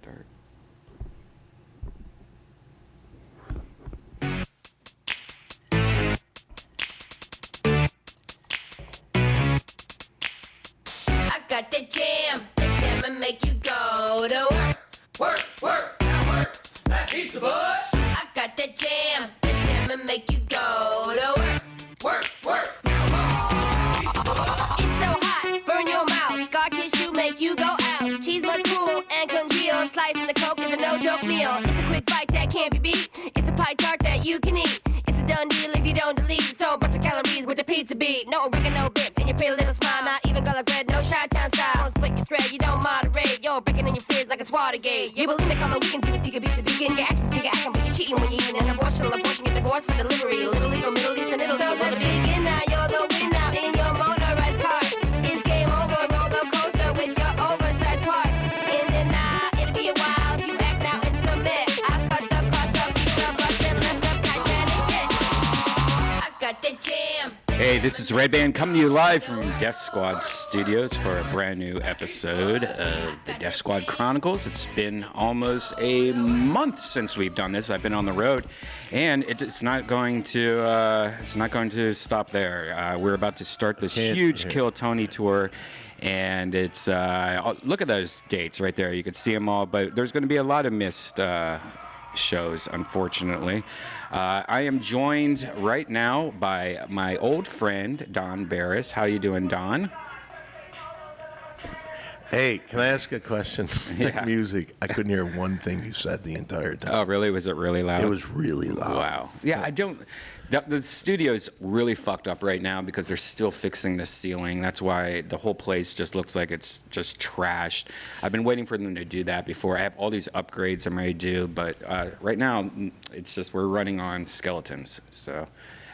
start. I got that jam and make you go to work. Work, now work, that pizza boy. I got that jam and make you go to work. Work, now work. It's so hot, burn your mouth. Scar tissue make you go out. Cheese must cool and congeal. Slicing the coke is a no-joke meal. It's a quick bite that can't be beat. It's a pie tart that you can eat. It's a done deal if you don't delete. So burst the calories with the pizza beat. No oregano bits in your pretty little smile. Not even garlic bread, no Chi-Town style. Don't split your thread, you don't moderate. You're breaking in your fridge like it's Watergate. You bulimic on the weekends, even take a beat to begin. Your actions speak acting, but you're cheating when you're eating an abortion. Get divorced for delivery. Little legal, Middle East and Italy. So let's begin now, you're the winner in your motorized car. It's game over, roller coaster with your oversized part. In and out, it'll be a while. You act now and submit. I cut the cost of pizza, bust and left the Titanic jet. I got the jam. Hey, this is Red Band coming to you live from Deathsquad Studios for a brand new episode of the Deathsquad Chronicles. It's been almost a month since we've done this. I've been on the road, and it's not going to stop there. We're about to start this huge Kill Tony tour. And it's, look at those dates right there. You can see them all, but there's going to be a lot of missed shows, unfortunately. I am joined right now by my old friend, Don Barris. How you doing, Don? Hey, can I ask a question? Yeah. Music. I couldn't hear one thing you said the entire time. Oh, really? Was it really loud? It was really loud. Wow. Yeah, I don't... The studio's really fucked up right now because they're still fixing the ceiling. That's why the whole place just looks like it's just trashed. I've been waiting for them to do that before. I have all these upgrades I'm ready to do, but right now it's just we're running on skeletons. So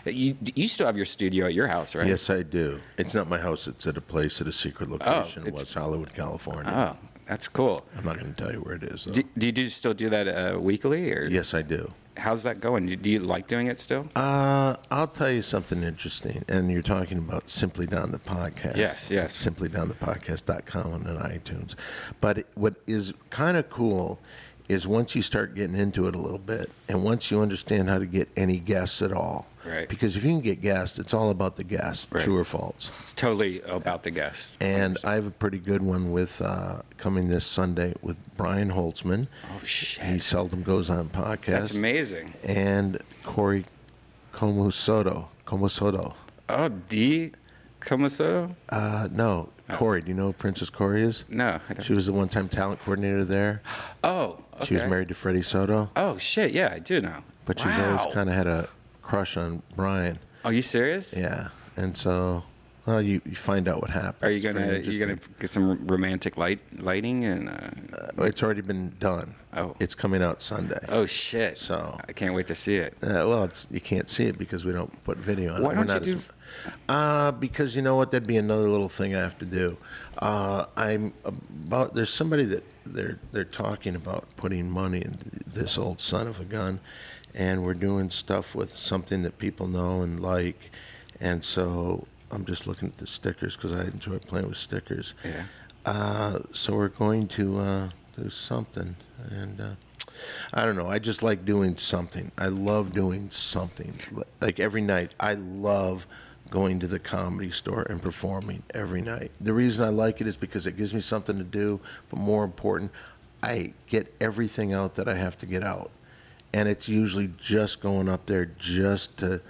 you still have your studio at your house, right? Yes, I do. It's not my house. It's at a place at a secret location in it's- West Hollywood, California. Oh, that's cool. I'm not going to tell you where it is, though. Do you still do that weekly? Or Yes, I do. how's that going? Do you like doing it still? I'll tell you something interesting. And you're talking about Simply Down the Podcast. Yes. SimplyDownThePodcast.com and on iTunes. But what is kind of cool is once you start getting into it a little bit, and once you understand how to get any guests at all. Right. Because if you can get guests, it's all about the guests, Right. true or false. It's totally about the guests. And I have a pretty good one with coming this Sunday with Brian Holtzman. Oh, shit. He seldom goes on podcasts. That's amazing. And Corey Comusoto. Oh, the Comuso? No, Corey. Do you know who Princess Corey is? No, I don't. She was the one-time talent coordinator there. Oh, okay. She was married to Freddie Soto. Oh, shit, yeah, I do know. But she's always kind of had a crush on Brian. Are you serious? Yeah. And so, well, you find out what happens. Are you It's very gonna interesting. get some romantic lighting and? It's already been done. Oh. It's coming out Sunday. Oh shit! So- I can't wait to see it. Well, you can't see it because we don't put video on Why it. don't We're you not because you know what? That'd be another little thing I have to do. There's somebody that they're talking about putting money in this old son of a gun, and we're doing stuff with something that people know and like, and so I'm just looking at the stickers because I enjoy playing with stickers. Yeah. So we're going to do something, and I don't know. I just like doing something. I love doing something. Like every night, I love going to the Comedy Store and performing every night. The reason I like it is because it gives me something to do, but more important, I get everything out that I have to get out. And it's usually just going up there just to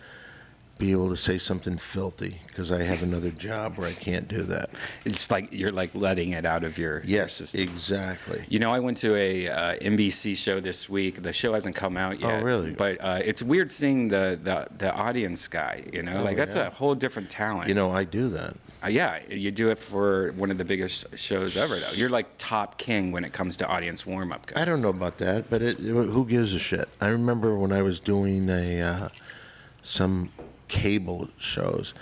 be able to say something filthy because I have another job where I can't do that. It's like you're like letting it out of your system. Exactly. You know, I went to a NBC show this week. The show hasn't come out yet. Oh, really? But it's weird seeing the audience guy. You know, that's yeah. a whole different talent. You know, I do that. Yeah, you do it for one of the biggest shows ever, though. You're like top king when it comes to audience warm-up guys. I don't know about that, but who gives a shit? I remember when I was doing some cable shows,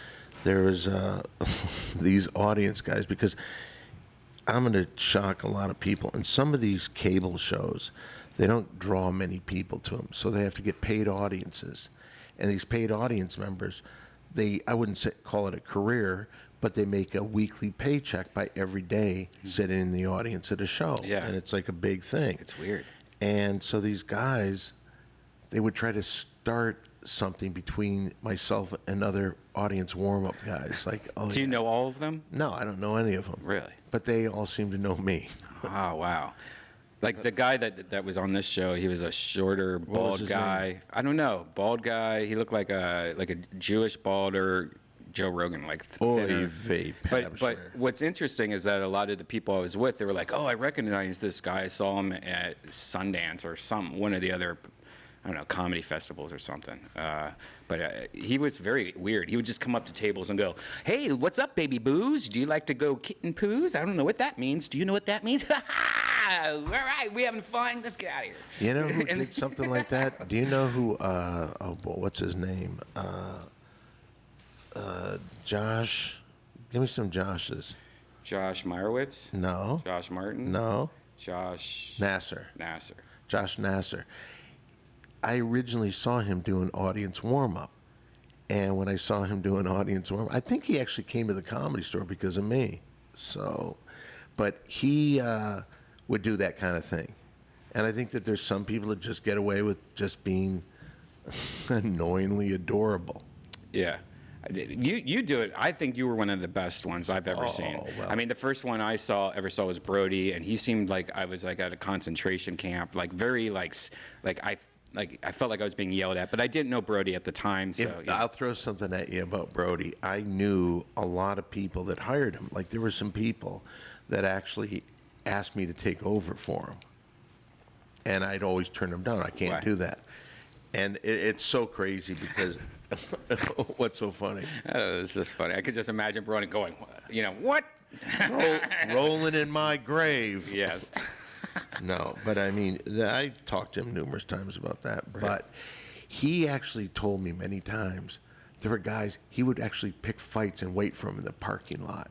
there was these audience guys, because I'm going to shock a lot of people. And some of these cable shows, they don't draw many people to them, so they have to get paid audiences. And these paid audience members, I wouldn't call it a career, but they make a weekly paycheck by every day sitting in the audience at a show. Yeah. And it's like a big thing. It's weird. And so these guys, they would try to start something between myself and other audience warm-up guys. Like, oh, Do you know all of them? No, I don't know any of them. Really? But they all seem to know me. Oh, wow. Like the guy that was on this show, he was a shorter, was bald his guy. name? I don't know, bald guy. He looked like a Jewish balder Joe Rogan, like thinner. vape. But what's interesting is that a lot of the people I was with, they were like, "Oh, I recognize this guy. I saw him at Sundance or one of the other, I don't know, comedy festivals or something." But he was very weird. He would just come up to tables and go, "Hey, what's up, baby boos? Do you like to go kitten poos? I don't know what that means. Do you know what that means? All right, we having fun. Let's get out of here." You know who did something like that? Do you know who? What's his name? Josh. Give me some Joshes. Josh Meyerowitz? No. Josh Martin? No. Josh Nasser. Nasser. Josh Nasser. I originally saw him do an audience warm-up. And when I saw him do an audience warm-up, I think he actually came to the Comedy Store because of me. So, but he would do that kind of thing. And I think that there's some people that just get away with just being annoyingly adorable. Yeah. You do it. I think you were one of the best ones I've ever seen. Well. I mean, the first one I ever saw was Brody, and he seemed like I was like at a concentration camp, like very I felt like I was being yelled at, but I didn't know Brody at the time. So yeah. I'll throw something at you about Brody. I knew a lot of people that hired him. Like there were some people that actually asked me to take over for him, and I'd always turn them down. I can't Why? do that. And it's so crazy because what's so funny? It's just funny. I could just imagine Brody going, what? Rolling in my grave. Yes. No, but I mean, I talked to him numerous times about that. Right. But he actually told me many times there were guys, he would actually pick fights and wait for him in the parking lot.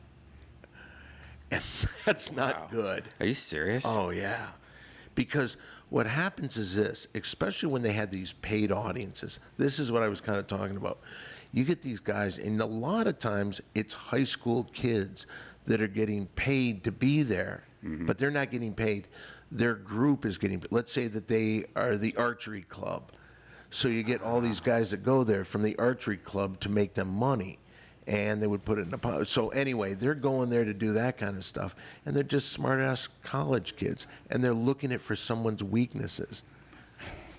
And that's not good. Are you serious? Oh, yeah. Because what happens is this, especially when they had these paid audiences, this is what I was kind of talking about. You get these guys, and a lot of times it's high school kids that are getting paid to be there, but they're not getting paid. Their group is getting, let's say that they are the archery club. So you get all these guys that go there from the archery club to make them money. And they would put it in a pot. So anyway, they're going there to do that kind of stuff, and they're just smart-ass college kids, and they're looking at for someone's weaknesses.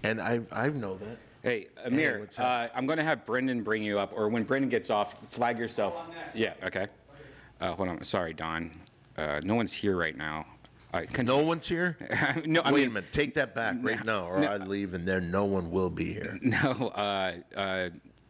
And I know that. Hey, Amir, Hey, what's up? I'm going to have Brendan bring you up, or when Brendan gets off, flag yourself. Yeah, okay. Hold on. Sorry, Don. No one's here right now. No one's here? No, Wait a minute. Take that back right now, or I leave, and then no one will be here. No,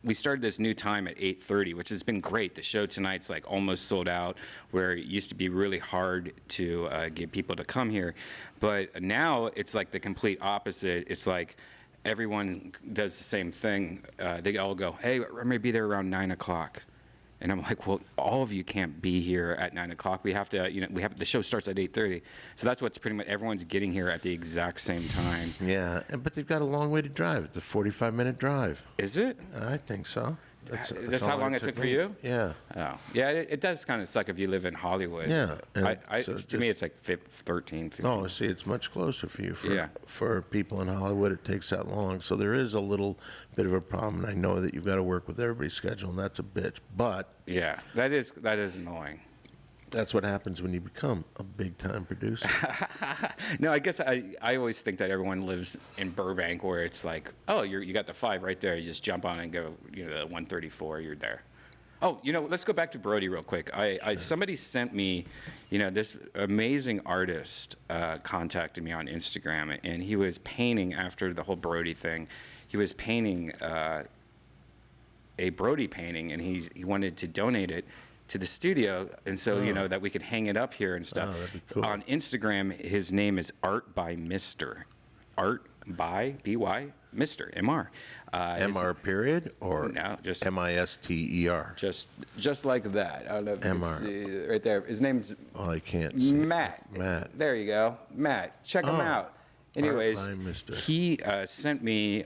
we started this new time at 8:30, which has been great. The show tonight's like almost sold out, where it used to be really hard to get people to come here. But now it's like the complete opposite. It's like everyone does the same thing. They all go, "Hey, I'm going to be there around 9 o'clock." And I'm like, well, all of you can't be here at 9 o'clock. We have to, the show starts at 8:30. So that's what's pretty much, everyone's getting here at the exact same time. Yeah, but they've got a long way to drive. It's a 45-minute drive. Is it? I think so. That's all how long it took for me. you? Yeah. Oh, yeah, it does kind of suck if you live in Hollywood. Yeah. To me, it's like 13, 15. No, see, it's much closer for you. Yeah. For people in Hollywood, it takes that long. So there is a little bit of a problem. And I know that you've got to work with everybody's schedule, and that's a bitch. But yeah, that is annoying. that's what happens when you become a big-time producer. No, I guess I always think that everyone lives in Burbank, where it's like, oh, you got the 5 right there. You just jump on and go, the 134, you're there. Oh, let's go back to Brody real quick. Somebody sent me, this amazing artist contacted me on Instagram, and he was painting after the whole Brody thing. He was painting a Brody painting, and he wanted to donate it to the studio, and so that we could hang it up here and stuff. Oh, that'd be cool. On Instagram, his name is Art by Mister. Art by BY Mister MR. MR period or no, just MISTER. Just like that. I don't know if you can MR. see right there. His name's Oh, I can't see. Matt. Matt. There you go, Matt. Check him out. Anyways, by Mister. he sent me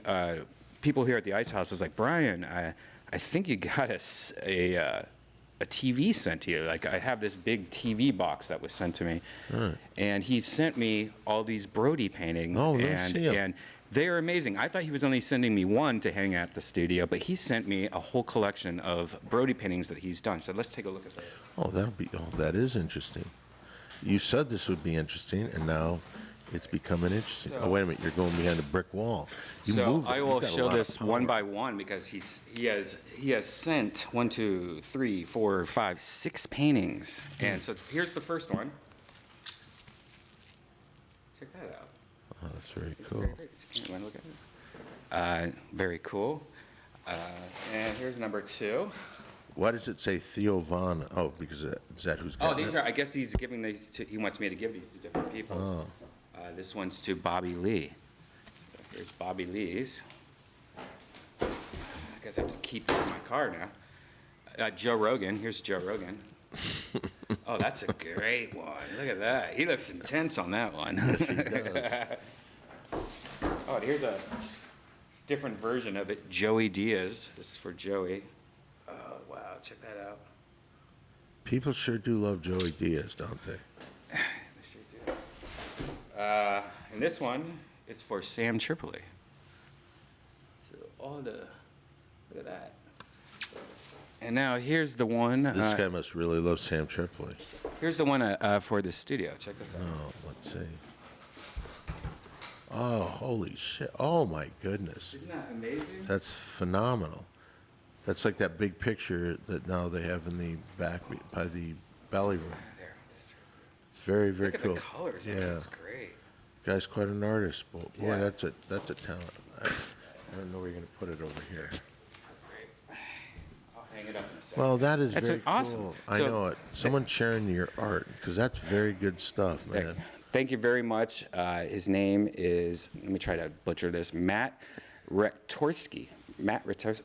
people here at the Ice House. Was like, Brian, I think you got us a a TV sent to you. Like I have this big TV box that was sent to me, and he sent me all these Brody paintings, Oh, let's see 'em. and they are amazing. I thought he was only sending me one to hang at the studio, but he sent me a whole collection of Brody paintings that he's done. So let's take a look at those. Oh, that is interesting. You said this would be interesting, and now it's becoming interesting. So- oh, wait a minute, you're going behind a brick wall. You So moved it. I You've will got a show lot of this one power. by one because he has sent 1, 2, 3, 4, 5, 6 paintings, and so here's the first one. Check that out. Oh, that's very It's cool. very great. You want to look at it? Very cool. And here's number 2. Why does it say Theo Von? Oh, because is that who's got Oh, these it? are. I guess he's giving these to. He wants me to give these to different people. This one's to Bobby Lee. So here's Bobby Lee's. I guess I have to keep this in my car now. Joe Rogan. Here's Joe Rogan. Oh, that's a great one. Look at that. He looks intense on that one. Yes, he does. Oh, and here's a different version of it. Joey Diaz. This is for Joey. Oh, wow. Check that out. People sure do love Joey Diaz, don't they? They sure do. And this one is for Sam Tripoli. So look at that. And now here's the one. This guy must really love Sam Tripoli. Here's the one for the studio. Check this out. Oh, let's see. Oh, holy shit. Oh, my goodness. Isn't that amazing? That's phenomenal. That's like that big picture that now they have in the back by the belly room. There. It's Very, very Look at cool. the colors. Yeah. That's great. Guy's quite an artist. Boy, Yeah. that's a talent. I don't know where you're going to put it over here. Great. I'll hang it up in a second. Well, that is That's very awesome. cool. I So- know it. Someone sharing your art, because that's very good stuff, man. Thank you very much. His name is, let me try to butcher this, Matt Retorsky. Matt Retorsky.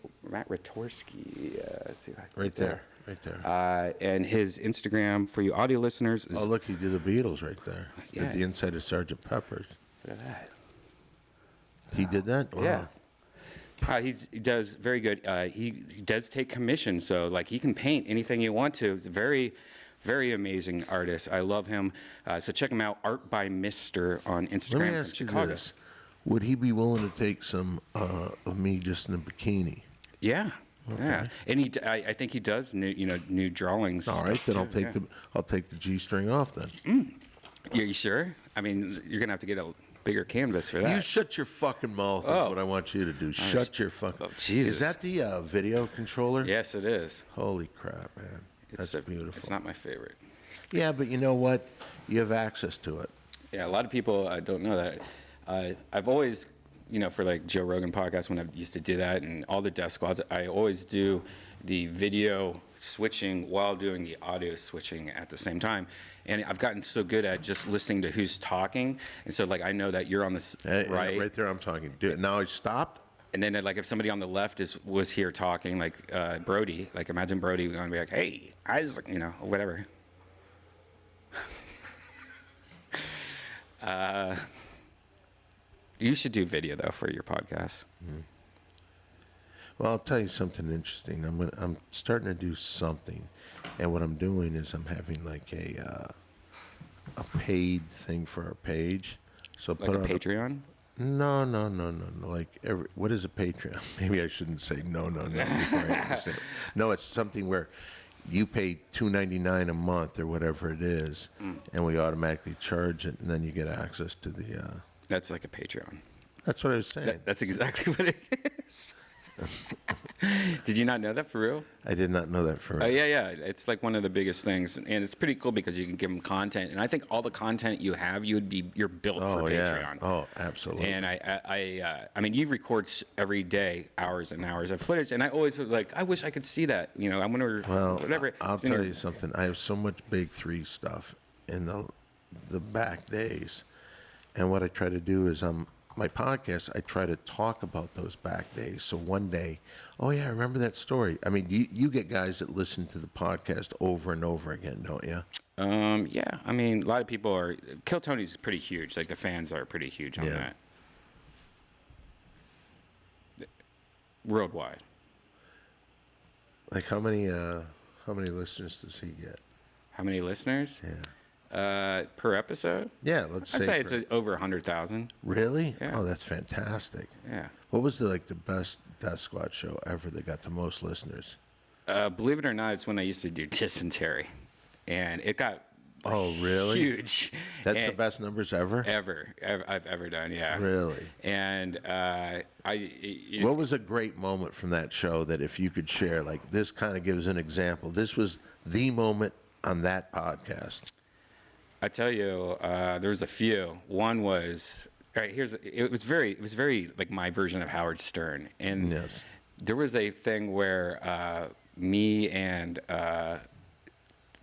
Let's see if I can Right get that. there. Right there. And his Instagram, for you audio listeners, is Oh, look, he did the Beatles right there. Yeah. Did the inside of Sgt. Pepper's. look at that. He did that? Wow. Yeah. He does very good. He does take commissions, so like he can paint anything you want to. He's a very, very amazing artist. I love him. So check him out, Art by Mister on Let me Instagram from ask you Chicago. this. Would he be willing to take some of me just in a bikini? Yeah. Yeah, and I think he does new drawings. All right, then too, I'll take the G-string off then. Are you sure? I mean, you're gonna have to get a bigger canvas for that. You shut your fucking mouth is Oh. what I want you to do. Shut your fucking... Oh, Jesus. Is that the video controller? Yes, it is. Holy crap, man. That's beautiful. It's not my favorite. Yeah, but you know what? You have access to it. Yeah, a lot of people don't know that. I've always, for like Joe Rogan podcast, when I used to do that, and all the Death Squads, I always do the video switching while doing the audio switching at the same time. And I've gotten so good at just listening to who's talking, and so like I know that you're on the right. Right there, I'm talking. Do it. Now I stopped. And then, like, if somebody on the left was here talking, like Brody, like imagine Brody going to be like, "Hey, whatever." You should do video though for your podcast. Well, I'll tell you something interesting. I'm starting to do something, and what I'm doing is I'm having like a paid thing for our page. So Like a Patreon. No. Like what is a Patreon? Maybe I shouldn't say no. Before I understand. No, it's something where you pay $2.99 a month or whatever it is, and we automatically charge it, and then you get access to the. That's like a Patreon. That's what I was saying. That's exactly what it is. Did you not know that for real? I did not know that for. Oh yeah. It's like one of the biggest things, and it's pretty cool because you can give them content. And I think all the content you have, you're built for Patreon. Oh, absolutely. And I mean, you record every day hours and hours of footage, and I always was like, I wish I could see that. I wonder, whatever. I'll tell you something. I have so much Big 3 stuff in the back days, and what I try to do is my podcast, I try to talk about those back days. So one day, oh yeah, I remember that story. I mean, you get guys that listen to the podcast over and over again, don't you? Yeah. I mean, a lot of people are. Kill Tony's pretty huge. Like the fans are pretty huge on that. Worldwide. Like how many How many listeners does he get? How many listeners? Yeah. Per episode? Yeah, let's I'd say it's for- over 100,000. Really? Yeah. Oh, that's fantastic. Yeah. What was the best Death Squad show ever that got the most listeners? Believe it or not, it's when I used to do dysentery, and it got huge. That's the best numbers ever? I've ever done. Yeah. Really? And What was a great moment from that show that if you could share, like this kind of gives an example? This was the moment on that podcast. I tell you, there was a few. One was it was very like my version of Howard Stern, and Yes. there was a thing where me and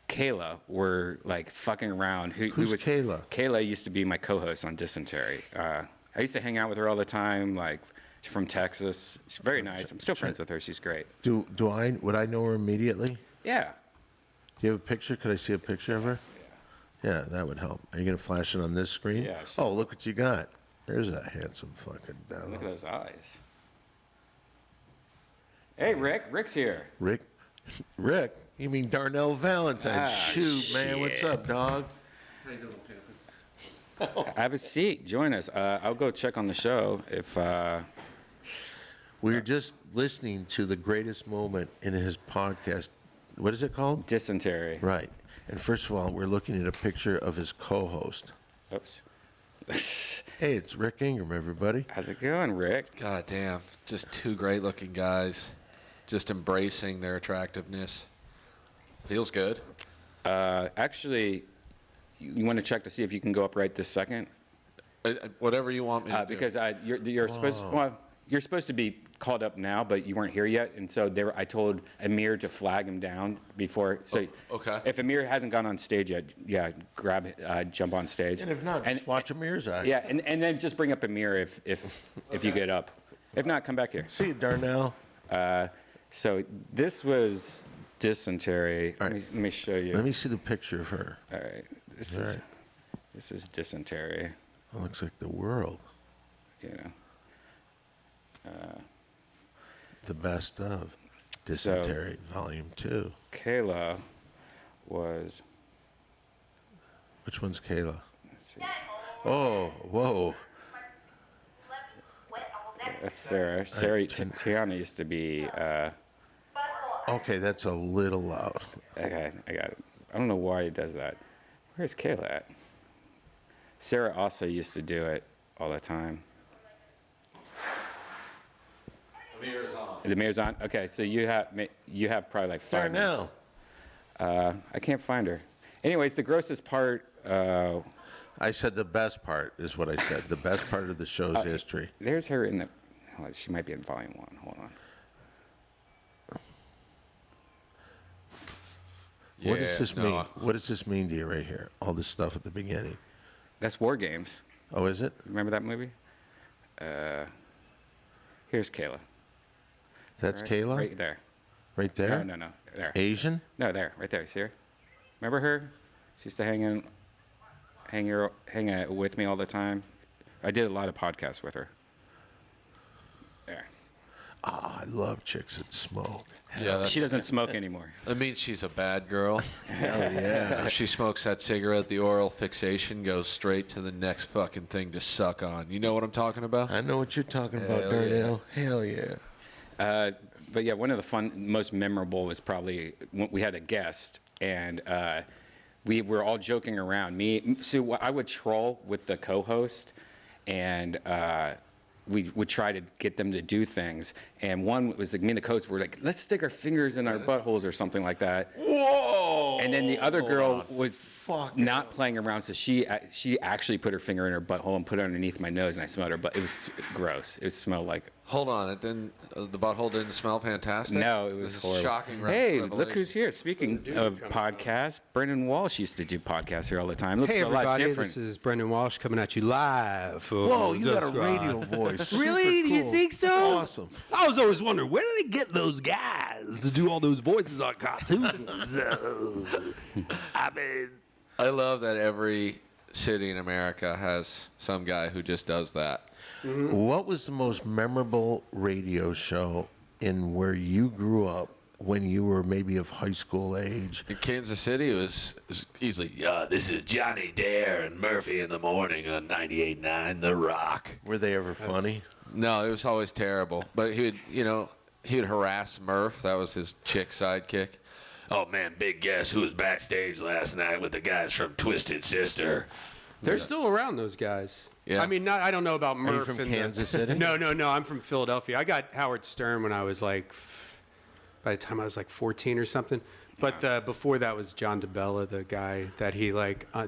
Kayla were like fucking around. Who's Kayla? Kayla used to be my co-host on Dysentery. I used to hang out with her all the time. Like, she's from Texas. She's very nice. I'm still friends with her. She's great. Would I know her immediately? Yeah. Do you have a picture? Could I see a picture of her? Yeah, that would help. Are you going to flash it on this screen? Yeah, sure. Oh, look what you got. There's a handsome fucking devil. Look at those eyes. Hey, Rick. Rick's here. Rick? You mean Darnell Valentine? Shoot, man. What's shit. up, dog? Have a seat. Join us. I'll go check on the show if. We were just listening to the greatest moment in his podcast. What is it called? Dysentery. Right. And first of all, we're looking at a picture of his co-host. Oops. Hey, it's Rick Ingram, everybody. How's it going, Rick? God damn. Just two great looking guys. Just embracing their attractiveness. Feels good. Actually, you want to check to see if you can go up right this second? Whatever you want me to do. Because you're supposed you're supposed to be called up now, but you weren't here yet, and so I told Amir to flag him down before. So okay. If Amir hasn't gone on stage yet, jump on stage. And if not, just watch Amir's eye. Yeah, and then just bring up Amir if you get up. If not, come back here. See you, Darnell. So this was Dysentery. All Let right. me show you. Let me see the picture of her. All right, this All is right. this is Dysentery. It looks like the world. You know. The best of Dysentery, Volume 2. Kayla was. Which one's Kayla? Let's see. Oh, whoa. That's Sarah. Tiana used to be. Okay, that's a little loud. Okay, I got it. I don't know why he does that. Where's Kayla at? Sarah also used to do it all the time. The mirror's on. The mayor's on. Okay, so you have probably like 5 minutes. Darnell. I can't find her. Anyways, the grossest part. I said the best part is what I said. The best part of the show's history. There's her in the. Oh, she might be in volume 1. Hold on. What does this mean? no. What does this mean to you right here? All this stuff at the beginning. That's War Games. Oh, is it? Remember that movie? Here's Kayla. That's Right- Kayla? Right there. Right there? No. There. Asian? No, there. Right there. See her? Remember her? She used to hang with me all the time. I did a lot of podcasts with her. There. Oh, I love chicks that smoke. Yeah, She doesn't smoke anymore. that means she's a bad girl. Hell yeah. If she smokes that cigarette, the oral fixation goes straight to the next fucking thing to suck on. You know what I'm talking about? I know what you're talking about, Hell Darnell. Hell yeah. But yeah, one of the most memorable was probably when we had a guest, and we were all joking around. So I would troll with the co-host, and we would try to get them to do things. And one was like, me and the co-host were like, let's stick our fingers in our buttholes or something like that. Whoa! And then the other girl was Fuck not playing around, so she actually put her finger in her butthole and put it underneath my nose, and I smelled her butt. It was gross. It smelled like. Hold on, it didn't. The butthole didn't smell fantastic. No, it was This is horrible. Shocking. Hey, revelation. look who's here. Speaking of podcasts, Brendan Walsh used to do podcasts here all the time. Looks Hey a lot everybody, different. this is Brendan Walsh coming at you live. From Whoa, you got a Deathsquad. radio voice. Really? Super Do you cool. think so? That's awesome. I was always wondering, where do they get those guys to do all those voices on cartoons? I mean, I love that every city in America has some guy who just does that. What was the most memorable radio show in where you grew up when you were maybe of high school age? In Kansas City, it was easily, this is Johnny Dare and Murphy in the morning on 98.9 The Rock. Were they ever funny? No, it was always terrible. But he would harass Murph. That was his chick sidekick. Oh, man, big guess who was backstage last night with the guys from Twisted Sister. They're still around, those guys. Yeah. I mean, I don't know about Murph. Are you from and Kansas City? No. I'm from Philadelphia. I got Howard Stern when I was like, by the time I was like 14 or something. But before that was John DeBella, the guy that he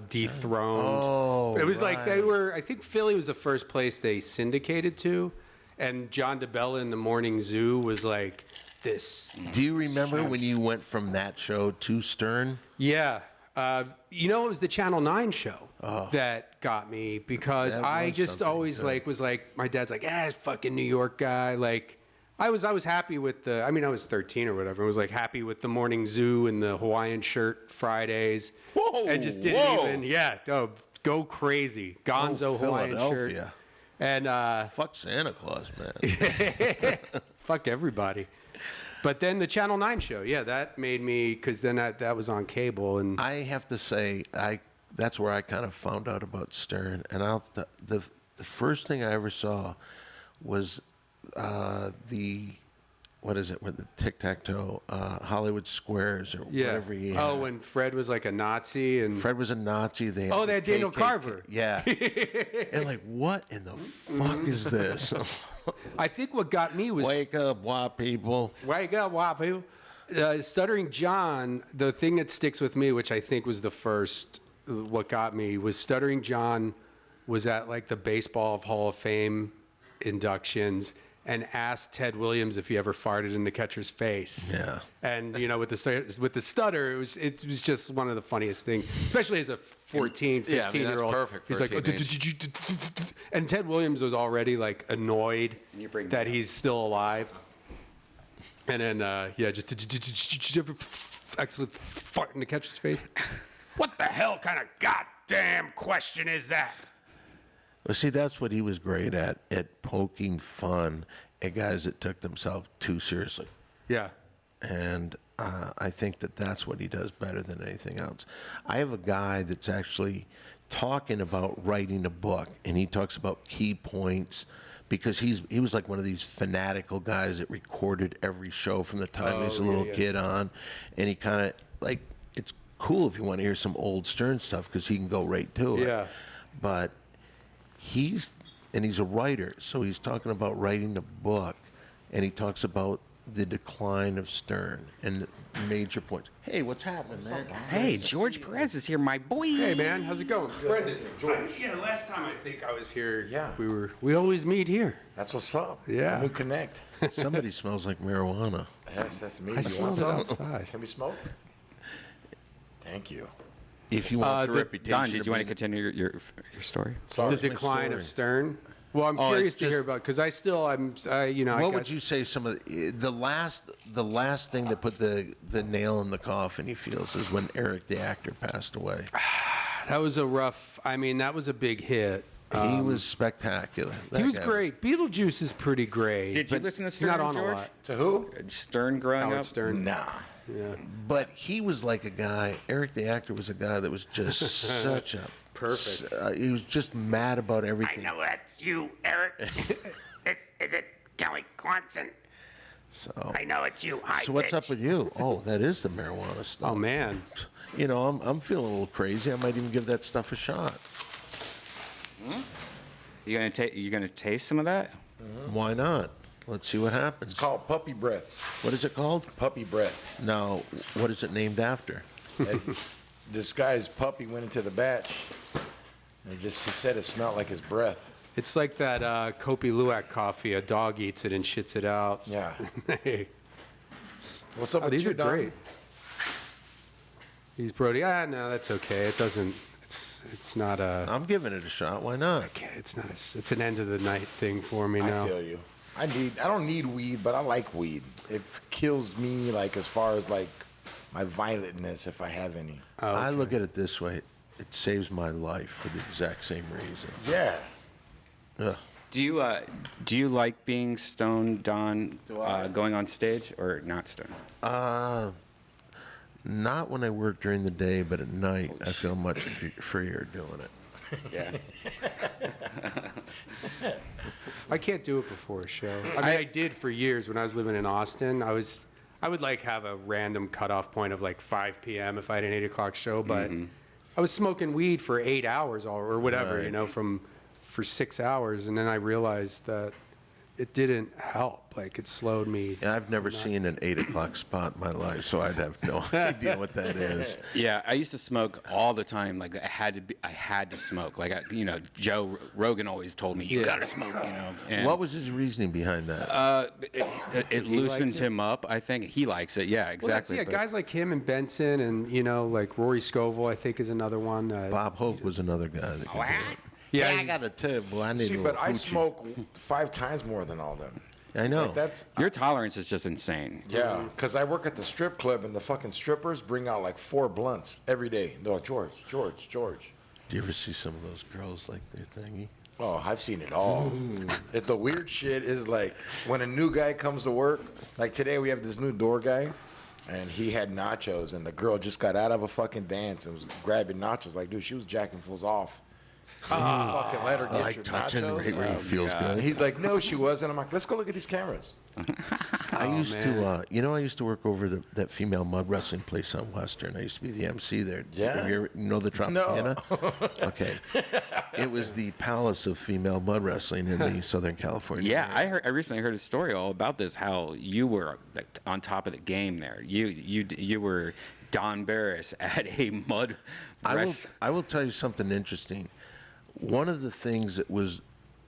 dethroned. Oh, it was like they right. were. I think Philly was the first place they syndicated to, and John DeBella in the Morning Zoo was like this. Do you remember when you went from that show to Stern? Yeah. It was the Channel 9 show that got me because That I was just something always good. was like, my dad's like, fucking New York guy. Like, I was happy with I was 13 or whatever. I was like happy with the Morning Zoo and the Hawaiian shirt Fridays. Whoa, and just didn't even, go crazy. Gonzo Hawaiian shirt. Philadelphia. And Fuck Santa Claus, man. fuck everybody. But then the Channel 9 show, that made me, because then that was on cable. And I have to say, that's where I kind of found out about Stern. And the first thing I ever saw was what is it, with the tic-tac-toe, Hollywood Squares or whatever he had. Oh, when Fred was like a Nazi and Fred was a Nazi. They had Daniel Carver. Yeah. And like, what in the fuck is this? I think what got me was Wake up, white people. Wake up, white people. Stuttering John, the thing that sticks with me, which I think was the first, what got me, was Stuttering John was at like the Baseball Hall of Fame inductions and asked Ted Williams if he ever farted in the catcher's face. Yeah. And with the stutter, it was just one of the funniest things, especially as a 14, 15-year-old. That's perfect for He's a like, teenage. and Ted Williams was already like annoyed You bring that that he's still alive. And then, just excellent fart in the catcher's face. What the hell kind of goddamn question is that? Well, see, that's what he was great at poking fun at guys that took themselves too seriously. Yeah. And I think that's what he does better than anything else. I have a guy that's actually talking about writing a book, and he talks about key points because he was like one of these fanatical guys that recorded every show from the time he was a little kid on, and he kind of like, it's cool if you want to hear some old Stern stuff because he can go right to it. Yeah. But he's a writer, so he's talking about writing a book, and he talks about the decline of Stern and the major points. Hey, what's happening, man? Hey, George Perez is here, my boy. Hey, man, how's it going? Brendan, George. Last time I think I was here, we always meet here. That's what's up. Yeah. It's a new connect. Somebody smells like marijuana. Yes, that's me. I You smelled want it some? outside. Can we smoke? Thank you. If you want the reputation. Don, did you want to of being- continue your story? Sorry. The decline of Stern. Well, I'm Oh, curious it's to just- hear about because I What would you say some of the last thing that put the nail in the coffin he feels is when Eric the actor passed away. That was a rough. I mean, that was a big hit. He was spectacular. That He was guy great. Beetlejuice is pretty great. Did you but listen to he's Stern, not on George? a lot. To who? Stern growing Howard up? Stern. Nah. Yeah. But he was like a guy. Eric the actor was a guy that was just such a Perfect. he was just mad about everything. I know that's you, Eric. Is it Kelly Clarkson? So, I know it's you. Hi, so what's bitch. up with you? Oh, that is the marijuana stuff. Oh man. You know, I'm feeling a little crazy. I might even give that stuff a shot. You gonna taste some of that? Why not? Let's see what happens. It's called puppy breath. What is it called? Puppy breath. Now, what is it named after? This guy's puppy went into the batch. And he said it smelled like his breath. It's like that Kopi Luwak coffee. A dog eats it and shits it out. Yeah. Hey. What's up with These you, are Don? great. These Brody. No, that's okay. It doesn't. It's not a. I'm giving it a shot. Why not? It's not. It's an end of the night thing for me now. I feel you. I don't need weed, but I like weed. It kills me, like, as far as, like, my violentness, if I have any. Oh, I okay. look at it this way. It saves my life for the exact same reason. Yeah. Ugh. Do you like being stoned, Don, going on stage, or not stoned? Not when I work during the day, but at night I feel much freer doing it. Yeah. I can't do it before a show. I mean, I did for years when I was living in Austin. I would like have a random cutoff point of like 5 p.m. if I had an 8 o'clock show, but I was smoking weed for 8 hours or whatever, you know, for 6 hours, and then I realized that it didn't help. Like, it slowed me. Yeah, I've never seen an 8 o'clock spot in my life, so I'd have no idea what that is. Yeah, I used to smoke all the time. Like, I had to smoke. Like, Joe Rogan always told me, you gotta smoke, you know. And, What was his reasoning behind that? it loosens him up. I think he likes it. Yeah, exactly. Well, guys like him and Benson and, you know, like Rory Scovel, I think, is another one. Bob Hope was another guy that could do it. Yeah, I got a tip. Well, I need See, a but little I hoochie. smoke 5 times more than all them. I know. Like, that's Your tolerance is just insane. yeah, because I work at the strip club and the fucking strippers bring out like 4 blunts every day. They're like, George. Do you ever see some of those girls like their thingy? Oh, I've seen it all. The weird shit is like when a new guy comes to work. Like today, we have this new door guy, and he had nachos, and the girl just got out of a fucking dance and was grabbing nachos. Like, dude, she was jacking fools off. Fucking let her get Like your touching nachos. right where it feels And good. he's like, no, she wasn't. I'm like, let's go look at these cameras. I used to, I used to work over that female mud wrestling place on Western. I used to be the MC there. Yeah. Have you ever, know the Tropicana? No. Okay. It was the palace of female mud wrestling in the Southern California. Yeah, I recently heard a story all about this. How you were like, on top of the game there. You were Don Barris at a mud. I will tell you something interesting. One of the things that was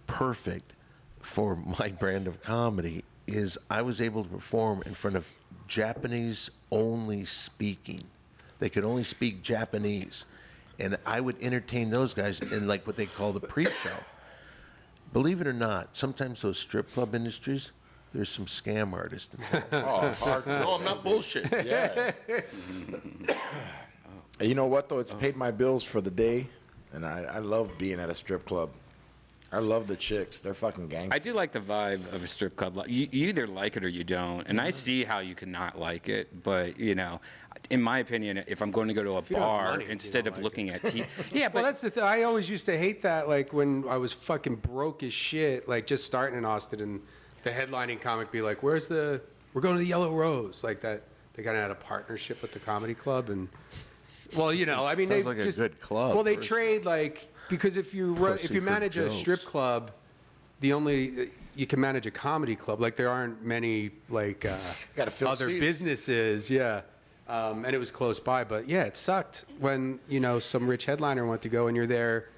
perfect for my brand of comedy is I was able to perform in front of Japanese only speaking. They could only speak Japanese. And I would entertain those guys in like what they call the pre-show. Believe it or not, sometimes those strip club industries, there's some scam artists involved. Oh, hard. No, I'm not bullshit. Yeah. You know what, though? It's paid my bills for the day, and I love being at a strip club. I love the chicks. They're fucking gangsters. I do like the vibe of a strip club. You either like it or you don't, and I see how you cannot like it. But you know, in my opinion, if I'm going to go to a you don't have bar money, you instead don't of like looking at TV, yeah, but Well, that's the thing. I always used to hate that, like when I was fucking broke as shit, like just starting in Austin, and the headlining comic be like, "We're going to the Yellow Rose," like that. They kind of had a partnership with the comedy club, and well, you know, I mean, Sounds they like a just, good club, Well, they first. trade like because if you Pussy for manage a jokes. strip club, you can manage a comedy club. Like there aren't many like Gotta fill other seats. businesses, yeah. And it was close by, but yeah, it sucked when you know some rich headliner went to go and you're there,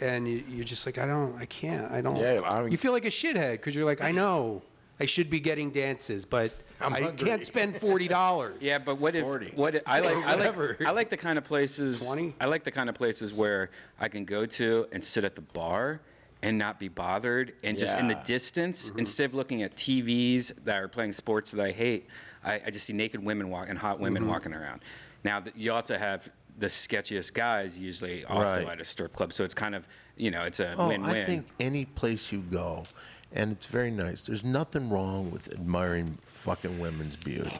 and you're just like, I can't. Yeah, you feel like a shithead because you're like, I know I should be getting dances, but I'm I hungry. can't spend $40. yeah, but what if 40. I like the kind of places 20? I like the kind of places where I can go to and sit at the bar and not be bothered, and just in the Yeah. distance, instead of looking at TVs that are playing sports that I hate, I just see naked women and hot women walking around. Now, you also have the sketchiest guys usually also Right. at a strip club, so it's kind of, you know, it's a Oh, win-win. I think any place you go, and it's very nice. There's nothing wrong with admiring fucking women's beauty.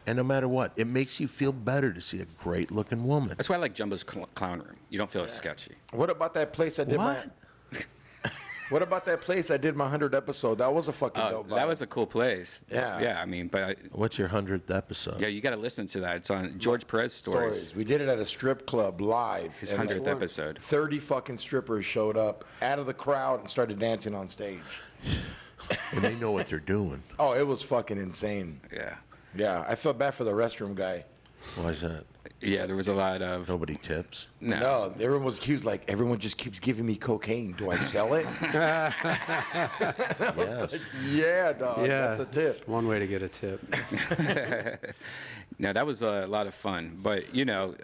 And no matter what, it makes you feel better to see a great looking woman. That's why I like Jumbo's Clown Room. You don't feel as sketchy. What about that place I did What? What about that place I did my 100th episode? That was a fucking dope That vibe. was a cool place. Yeah. Yeah, I mean, but What's your 100th episode? yeah, you got to listen to that. It's on George Perez Stories. We did it at a strip club live. His and 100th like episode. 30 fucking strippers showed up out of the crowd and started dancing on stage. And they know what they're doing. Oh, it was fucking insane. Yeah. Yeah, I felt bad for the restroom guy. Why is that? Yeah, there was a lot of Nobody tips. No, everyone was accused like, everyone just keeps giving me cocaine. Do I sell it? Yes. Yeah, dog. Yeah, That's a tip. it's one way to get a tip. No, that was a lot of fun. But, you know,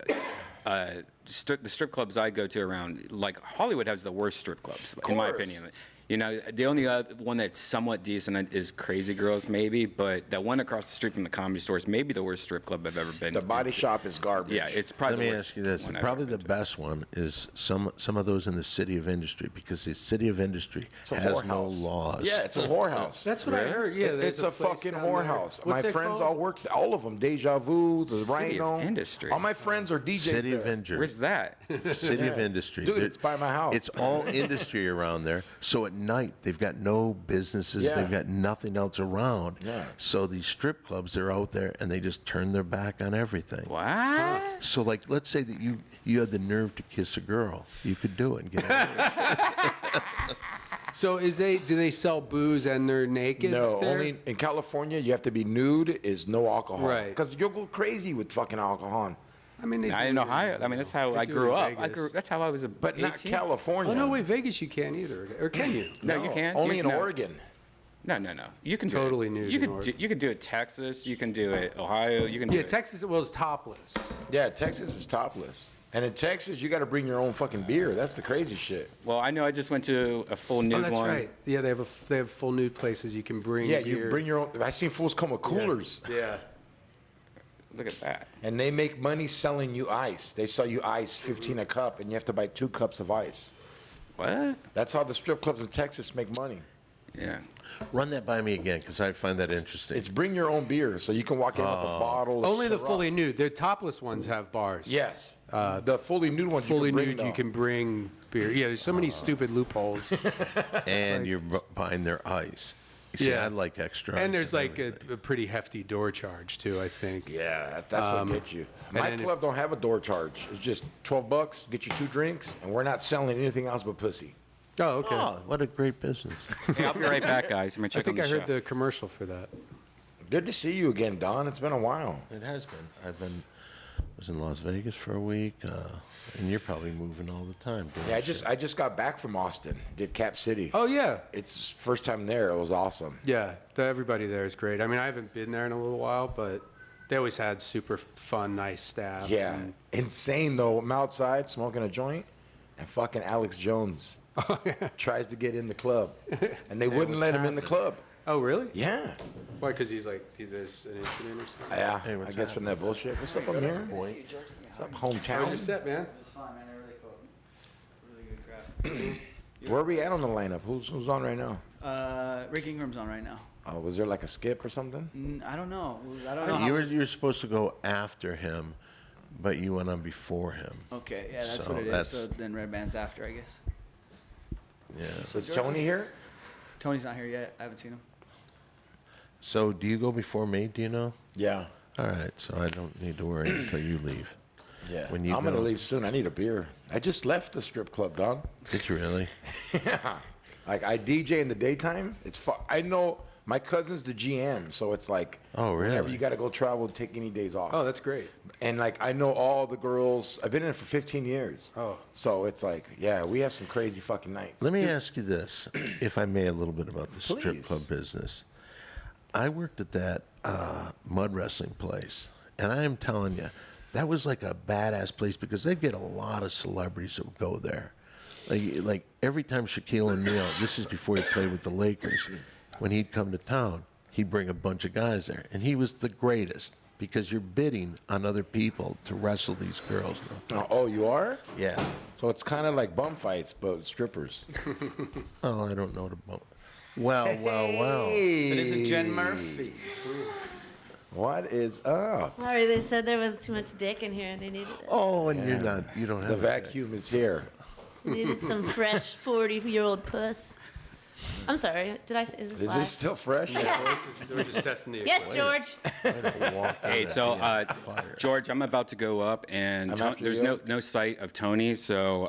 the strip clubs I go to around, like Hollywood has the worst strip clubs, in my course. opinion. You know, the only other one that's somewhat decent is Crazy Girls, maybe, but that one across the street from the Comedy Store is maybe the worst strip club I've ever been to. The Body Shop is garbage. Yeah, it's probably Let me the worst ask you this. one I've Probably ever the been to. best one is some of those in the City of Industry, because the City of Industry a has no whorehouse. laws. Yeah, it's a whorehouse. That's what I heard. Yeah, there's It's a place fucking down there. whorehouse. What's My it friends called? all work, all of them. Deja Vu, the City of Rhino. Industry. All my friends are DJs City of there. Industry. Where's that? City of Industry. Dude, it's by my house. It's all industry around there. So at night, they've got no businesses. Yeah. They've got nothing else around. Yeah. So these strip clubs, they're out there and they just turn their back on everything. What? So, like, let's say that you had the nerve to kiss a girl. You could do it and get out. So do they sell booze and they're naked? No, there? only in California, you have to be nude, is no alcohol. Right. Because you'll go crazy with fucking alcohol. I mean, they In do- Ohio. I mean, that's how they I do grew in up. Vegas. That's how I was a But 18. not California. Oh no, wait, Vegas you can't either, or can you? No, you can't. Only You- in no. Oregon. No. You can Totally do it. nude You in can Oregon. you can do it Texas. You can do it Ohio. You can do Yeah, it. Texas was topless. Yeah, Texas is topless. And in Texas, you got to bring your own fucking beer. That's the crazy shit. Well, I know I just went to a full nude Oh, that's one. right. Yeah, they have full nude places you can bring. Yeah, beer. you bring your own. I seen fools come with coolers. Yeah. Look at that. And they make money selling you ice. They sell you ice, 15 a cup, and you have to buy 2 cups of ice. What? That's how the strip clubs in Texas make money. Yeah. Run that by me again, because I find that interesting. It's bring your own beer, so you can walk in with a bottle. of Only the Ciroc. fully nude. The topless ones have bars. Yes. The fully nude ones. Fully you can bring, nude, you though. can bring beer. Yeah, there's so many stupid loopholes. and you're buying their ice. You see, Yeah. I like extra And ice there's like everything. a pretty hefty door charge too, I think. Yeah, that's what gets you. My then club don't have a door charge. It's just $12, get you 2 drinks, and we're not selling anything else but pussy. Oh, okay. Oh, what a great business. Hey, I'll be right back, guys. I'm gonna I check on think the I heard show. the commercial for that. Good to see you again, Don. It's been a while. It has been. Was in Las Vegas for a week, and you're probably moving all the time. doing Yeah, shit. I just got back from Austin. Did Cap City. Oh yeah, It's first time there. It was awesome. yeah. Everybody there is great. I mean, I haven't been there in a little while, but they always had super fun, nice staff. Yeah, and- insane though. I'm outside smoking a joint, and fucking Alex Jones tries to get in the club, and they wouldn't let him in the club. Oh really? Yeah, Why? Because he's like, there's an incident or something. yeah. Hey, what's I guess from that bullshit. What's up, Amir? What's up, How was your hometown? set, man? It was fun, man. They're really cool. Really good crowd. Where are we at on the lineup? Who's on right now? Rick Ingram's on right now. Was there like a skip or something? I don't know. I don't know. You how were supposed to go after him, but you went on before him. Okay, yeah, that's So what it is. that's- So then Red Band's after, I guess. Yeah. So is Tony here? Tony's not here yet. I haven't seen him. So do you go before me? Do you know? Yeah. All right. So I don't need to worry until you leave. Yeah. When you I'm gonna go- leave soon. I need a beer. I just left the strip club, Don. Did you really? Yeah. Like I DJ in the daytime. I know my cousin's the GM, so it's like, Oh, really? whenever you got to go travel, take any days off. Oh, that's great. And like I know all the girls. I've been in it for 15 years. Oh. So it's like, yeah, we have some crazy fucking nights. Let me ask you this, if I may, a little bit about the strip Please. club business. I worked at that mud wrestling place, and I am telling you, that was like a badass place because they get a lot of celebrities that would go there. Like every time Shaquille O'Neal, this is before he played with the Lakers, when he'd come to town, he'd bring a bunch of guys there, and he was the greatest because you're bidding on other people to wrestle these girls. Oh, you are? Yeah. So it's kind of like bum fights, but strippers. Oh, I don't know the bone. Well. But is it Jen Murphy? What is up? Sorry, they said there was too much dick in here. They needed Oh, and you don't have The a- vacuum is here. needed some fresh 40-year-old puss. I'm sorry. Did I? Is this Is live? this still fresh? We're just testing the. Yes, George. Hey, so George, I'm about to go up, and I'm after there's you. no sight of Tony, so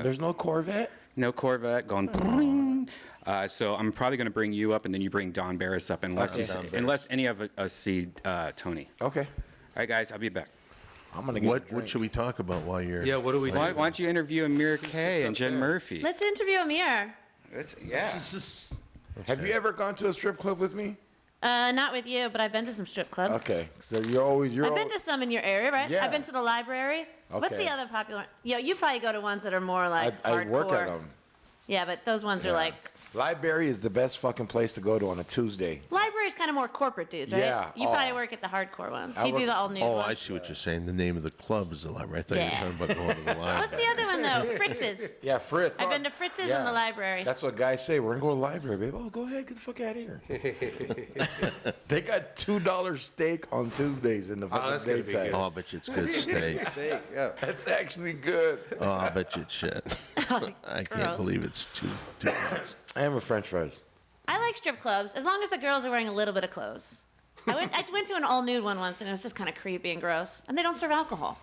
There's no Corvette? no Corvette going. Bring. So I'm probably going to bring you up, and then you bring Don Barris up, unless unless any of us see Tony. Okay. All right, guys, I'll be back. I'm going to get a What drink. should we talk about while you're? Yeah, what do we do? Why don't you interview Amir K and Jen Murphy? Let's interview Amir. Yeah. Have you ever gone to a strip club with me? Not with you, but I've been to some strip clubs. Okay. So you're always, I've been to some in your area, right? Yeah. I've been to the library. What's Okay. the other popular? Yeah, you probably go to ones that are more like I hardcore. work at them. Yeah, but those ones are Yeah. like Library is the best fucking place to go to on a Tuesday. Library's kind of more corporate dudes, right? Yeah. You probably work at the hardcore ones. Do you do work- the all nude Oh, ones? I see what you're saying. The name of the club is the library. I thought Yeah. you were talking about going to the library. What's the other one though? Fritz's. Yeah, Fritz. I've been to Fritz's in the library. That's what guys say. We're gonna go to the library, babe. Oh, go ahead, get the fuck out of here. They got $2 steak on Tuesdays in the that's fucking gonna be daytime. good. Oh, I bet you it's good steak. Steak, yeah. That's actually good. Oh, I bet you it's shit. I can't Gross. believe it's two dollars. I have a French fries. I like strip clubs as long as the girls are wearing a little bit of clothes. I went to an all nude one once and it was just kind of creepy and gross. And they don't serve alcohol.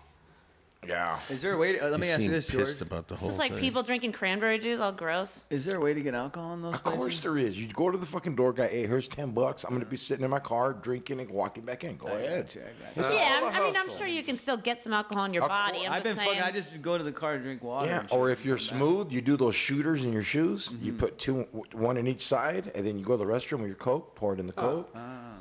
Yeah. Is there a way? Let me ask you seem this, George. pissed about the It's whole just like thing. people drinking cranberry juice, all gross. Is there a way to get alcohol in those Of places? course there is. You go to the fucking door guy. Hey, here's $10. I'm gonna be sitting in my car drinking and walking back in. Go ahead. I got you. It's Yeah, all a I mean, I'm hustle. sure you can still get some alcohol in your Of body. course. I'm I've just been saying. fucking. I just go to the car to drink water. Yeah, and shit or and if you're come back. smooth, you do those shooters in your shoes. You put two, one in each side, and then you go to the restroom with your Coke, pour it in the Coke,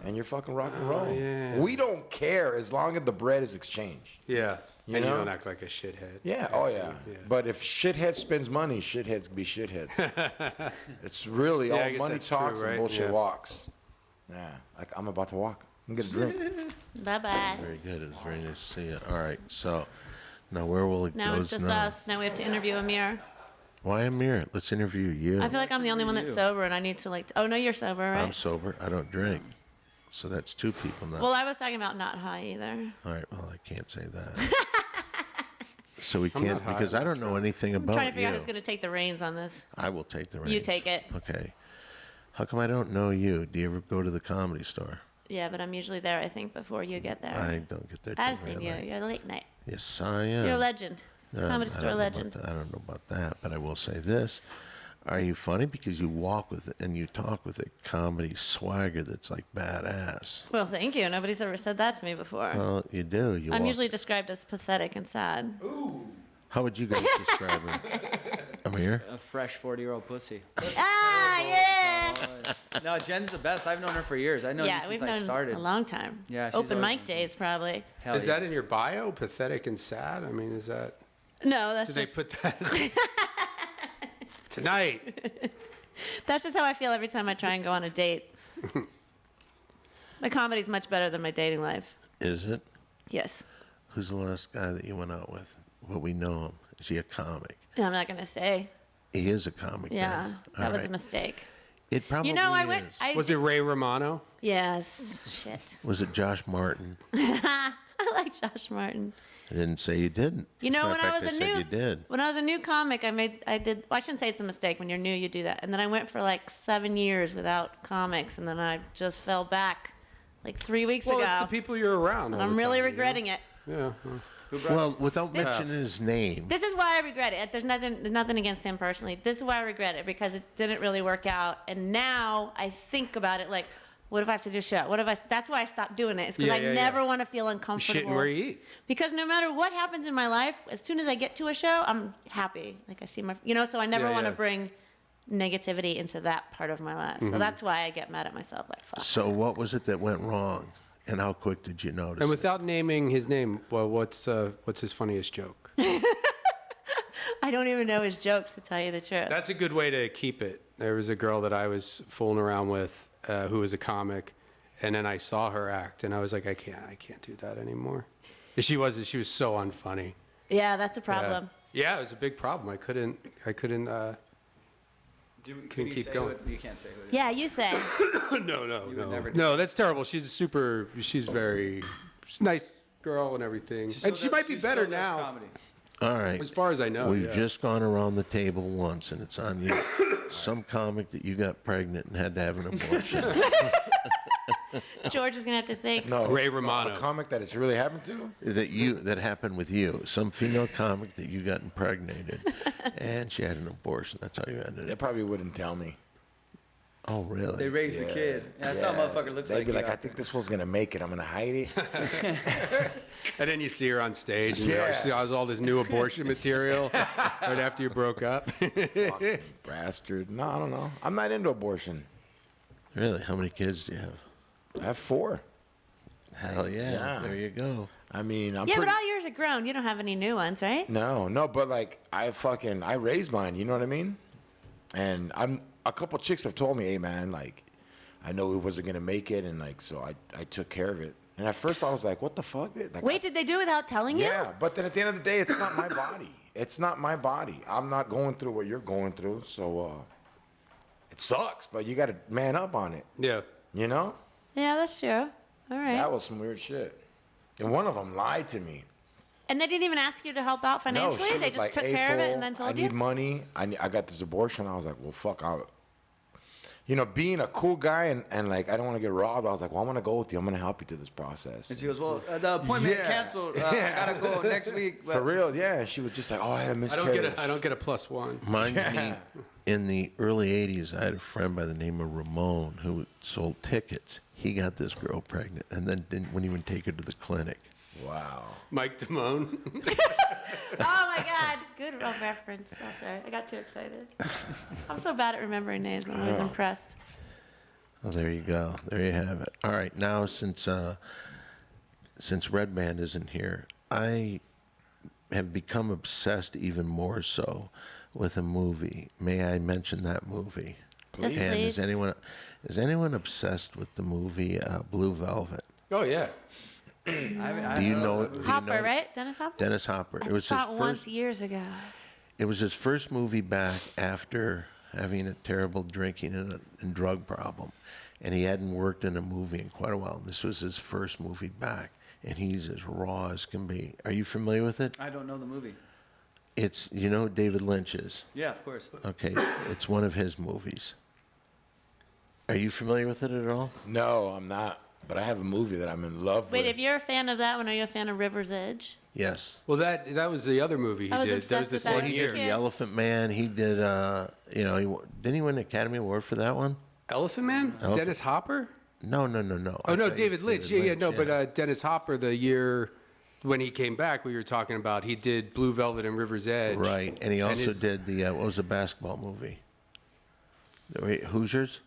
and you're fucking rock and roll. yeah. We don't care as long as the bread is exchanged. Yeah. You And you know? don't act like a shithead. Yeah, oh yeah. But if shithead spends money, shitheads be shitheads. It's really Yeah, I all guess money that's true, talks right? and bullshit Yeah. walks. Yeah, like I'm about to walk. I'm gonna get a drink. Bye-bye. Very good. It's very nice to see you. All right. So now where will it go? Now it's just now? us. Now we have to interview Amir. Why Amir? Let's interview you. I feel like I'm the only one that's sober and I need to oh, no, you're sober, right? I'm sober. I don't drink. So that's two people now. Well, I was talking about not high either. All right. Well, I can't say that. So we I'm can't not high, because I don't know anything I'm about trying to figure you. out who's going to take the reins on this. I will take the reins. You take it. Okay. How come I don't know you? Do you ever go to the Comedy Store? Yeah, but I'm usually there, I think, before you get there. I don't get there. I've till seen very you. late. You're late night. Yes, I am. You're a legend. Comedy I store don't know legend. about that. I don't know about that, but I will say this. Are you funny? Because you walk with it and you talk with a comedy swagger that's like badass. Well, thank you. Nobody's ever said that to me before. Well, you do. You I'm walk- usually described as pathetic and sad. How would you guys describe her? Amir? A fresh 40-year-old pussy. Ah, yeah. No, Jen's the best. I've known her for years. I know you Yeah, since we've I known started. a long time. Yeah, she's Open always mic days, probably. Hell Is yeah. that in your bio? Pathetic and sad? I mean, is that. No, that's Did they just put that tonight? that's just how I feel every time I try and go on a date. My comedy's much better than my dating life. Is it? Yes. Who's the last guy that you went out with? Well, we know him. Is he a comic? I'm not gonna say. He is a comic. Yeah, then. that All was a right. mistake. It probably You know, I is. went. Was it Ray Romano? Yes. Shit. Was it Josh Martin? I like Josh Martin. I didn't say you didn't. You As a know, matter when of I fact, was a said new you did. when I was a new comic, I did. Well, I shouldn't say it's a mistake. When you're new, you do that. And then I went for like 7 years without comics, and then I just fell back like 3 weeks Well, ago. it's the people you're around. and all I'm the really time, regretting it. You know? Well, without mentioning his name. This is why I regret it. There's nothing against him personally. This is why I regret it because it didn't really work out. And now I think about it like, what if I have to do a show? What if I? That's why I stopped doing it. It's because Yeah, I yeah, never yeah. want to feel uncomfortable. Shitting where you eat. Because no matter what happens in my life, as soon as I get to a show, I'm happy. Like I see my, so I never Yeah, want to yeah. bring negativity into that part of my life. Mm-hmm. So that's why I get mad at myself. Like, fuck. So what was it that went wrong? And how quick did you notice And it? without naming his name, well, what's his funniest joke? I don't even know his jokes, to tell you the truth. That's a good way to keep it. There was a girl that I was fooling around with who was a comic, and then I saw her act, and I was like, I can't do that anymore. And she was so unfunny. Yeah, that's a problem. Yeah, it was a big problem. I couldn't. Can you keep say going. You can't say who it is. Yeah, you say. No, that's terrible. She's very nice girl and everything, and she might be better now. Comedy. All right. As far as I know, We've yeah. just gone around the table once, and it's on you. Some comic that you got pregnant and had to have an abortion. George is gonna have to think. No, Ray Romano. A comic that it's really happened to? that happened with you. Some female comic that you got impregnated, and she had an abortion. That's how you ended They it. probably wouldn't tell me. Oh, really? They raised the kid. Yeah, that's how a motherfucker looks They'd like. be you like, I out think there. this fool's gonna make it. I'm gonna hide it. And then you see her on stage, and Yeah. she has all this new abortion material right after you broke up. Fucking bastard. No, I don't know. I'm not into abortion. Really? How many kids do you have? I have 4. Hell yeah. Yeah. There you go. I mean, I'm Yeah, pretty. but all yours are grown. You don't have any new ones, right? No, but like I raised mine. You know what I mean? And a couple chicks have told me, hey man, like, I know we wasn't gonna make it, and like, so I took care of it. And at first I was like, what the fuck? Like, Wait, did they do it without telling you? yeah, but then at the end of the day, it's not my body. It's not my body. I'm not going through what you're going through, so it sucks. But you got to man up on it. Yeah. You know? Yeah, that's true. All right. That was some weird shit. And one of them lied to me. And they didn't even ask you to help out financially? No, she They was just like, took hey, care of it fool, and then told I you? need money. I got this abortion. I was like, well, fuck. You know, being a cool guy and like, I don't want to get robbed. I was like, well, I'm going to go with you. I'm going to help you through this process. And she goes, well, the appointment canceled. I gotta go next week. For real, yeah. She was just like, oh, I had a miscarriage. I don't get a +1. Mind me, in the early 80s, I had a friend by the name of Ramon who sold tickets. He got this girl pregnant and then wouldn't even take her to the clinic. Wow. Mike Damone. Oh my God, good reference. Oh, sorry, I got too excited. I'm so bad at remembering names. I'm always impressed. Well, there you go. There you have it. All right, now since Red Band isn't here, I have become obsessed even more so with a movie. May I mention that movie? Yes, And please. is anyone obsessed with the movie Blue Velvet? Oh, yeah. Do you know it? Hopper, right? Dennis Hopper? Dennis Hopper. I It was saw his it once first. years ago. It was his first movie back after having a terrible drinking and drug problem, and he hadn't worked in a movie in quite a while. This was his first movie back, and he's as raw as can be. Are you familiar with it? I don't know the movie. It's who David Lynch is. Yeah, of course. Okay, it's one of his movies. Are you familiar with it at all? No, I'm not. But I have a movie that I'm in love Wait, with. if you're a fan of that one, are you a fan of River's Edge? Yes. Well, that was the other movie he I was did. That obsessed was the with that. same He year. did The Elephant Man. He did, didn't he win an Academy Award for that one? Elephant Man? Dennis Hopper? No. Oh, no, David Lynch. Yeah, but Dennis Hopper, the year when he came back, we were talking about, he did Blue Velvet and River's Edge. Right, and he also did the, what was the basketball movie? Hoosiers?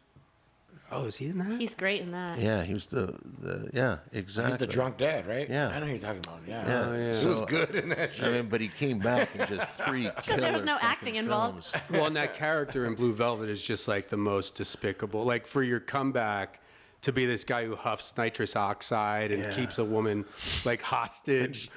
Oh, is he in that? He's great in that. Yeah, he was yeah, exactly. He's the drunk dad, right? Yeah. I know who you're talking about. Yeah. Yeah, He was good in that shit. I mean, but he came back in just 3 killer there was no fucking acting involved. films. Well, and that character in Blue Velvet is just like the most despicable. Like for your comeback to be this guy who huffs nitrous oxide and keeps a woman like hostage.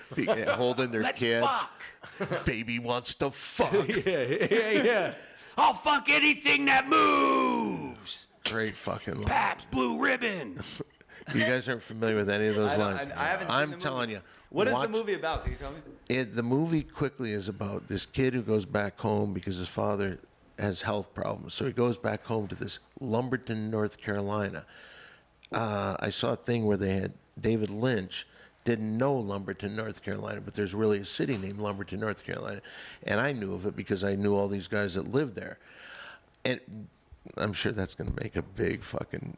Holding their Let's kid. fuck. Baby wants to fuck. Yeah. I'll fuck anything that moves. Great fucking line. Pabst Blue Ribbon. You guys aren't familiar with any of those I lines? haven't seen I'm the telling movie. you. What is the watch- movie about? Can you tell me? The movie quickly is about this kid who goes back home because his father has health problems. So he goes back home to this Lumberton, North Carolina. I saw a thing where they had David Lynch didn't know Lumberton, North Carolina, but there's really a city named Lumberton, North Carolina. And I knew of it because I knew all these guys that lived there. And I'm sure that's going to make a big fucking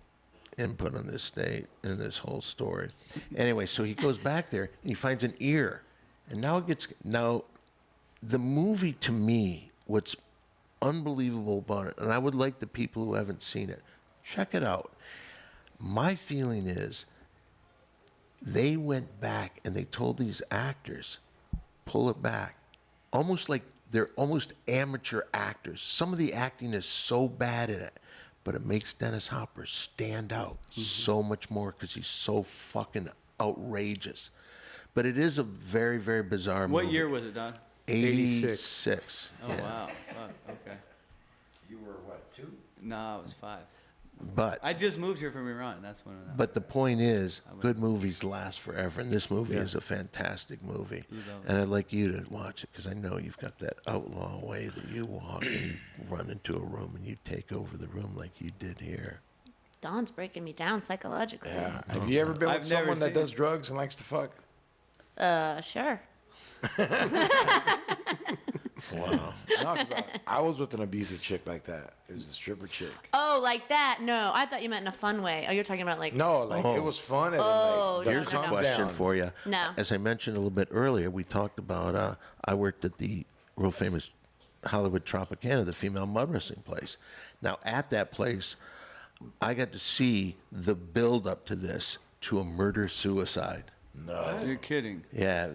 input on this state and this whole story. Anyway, so he goes back there and he finds an ear. And now the movie to me, what's unbelievable about it, and I would like the people who haven't seen it, check it out. My feeling is they went back and they told these actors, pull it back. Almost like they're almost amateur actors. Some of the acting is so bad in it, but it makes Dennis Hopper stand out so much more because he's so fucking outrageous. But it is a very, very bizarre movie. What year was it, Don? 86. Oh, Yeah. wow. Fuck, okay. You were what, 2? No, I was 5. But I just moved here from Iran. That's when. But the point is, good movies last forever, and this movie is a fantastic movie. And I'd like you to watch it because I know you've got that outlaw way that you walk and you run into a room and you take over the room like you did here. Don's breaking me down psychologically. Yeah. Have you ever been with I've never someone that seen does drugs and likes to fuck? Sure. Wow. No, 'cause I was with an abusive chick like that. It was a stripper chick. Oh, like that? No, I thought you meant in a fun way. Oh, you're talking about like. No, like it was fun. And Oh, then, like, the Here's no, a no. question down. for you. No. As I mentioned a little bit earlier, we talked about, I worked at the real famous Hollywood Tropicana, the female mud wrestling place. Now, at that place, I got to see the build up to this, to a murder-suicide. No. You're kidding. Yeah,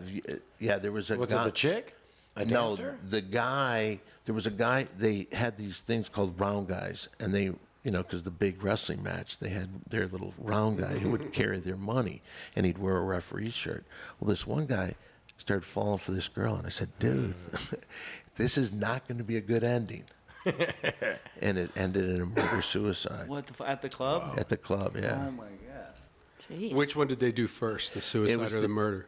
there was a Was guy. it the chick? No, dancer? the guy. There was a guy. They had these things called round guys, and they, because the big wrestling match, they had their little round guy who would carry their money, and he'd wear a referee shirt. Well, this one guy started falling for this girl, and I said, "Dude, this is not going to be a good ending." And it ended in a murder-suicide. What, at the club? At the club, yeah. Oh, my God. Jeez. Which one did they do first, the suicide was or the murder?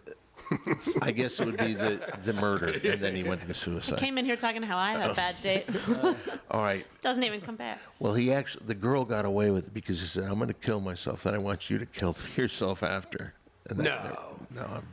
I guess it would be the murder, and then he went to the suicide. Came in here talking how I had a bad date. All right. Doesn't even compare. Well, the girl got away with it because he said, "I'm going to kill myself, then I want you to kill yourself after." And no,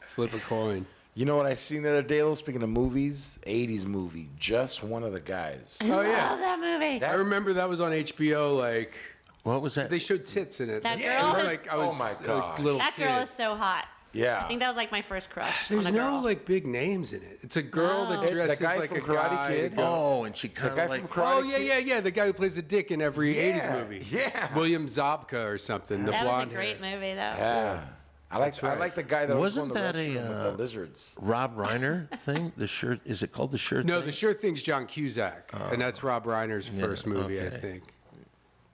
Flip a coin. You know what I seen the other day, though? Speaking of movies, 80s movie, Just One of the Guys. I love that movie. I remember that was on HBO. Like what was that? they showed tits in it. That I girl? was like, I was Oh my a gosh. little That kid. girl is so hot. Yeah. I think that was like my first crush. There's on a no girl. like big names in it. It's a girl No. that The dresses guy like from a Karate guy. Kid? Oh, and she kind guy of like. from Karate Oh yeah. The guy who plays the dick in every Yeah, 80s movie. yeah. William Zabka or something. The That was a blonde great hair. movie, though. Yeah. I like the guy that was on Wasn't the that restroom a, with the lizards. Rob Reiner thing? The shirt, is it called the shirt No, thing? the sure thing's John Cusack, and that's Rob Reiner's first movie, I okay. think.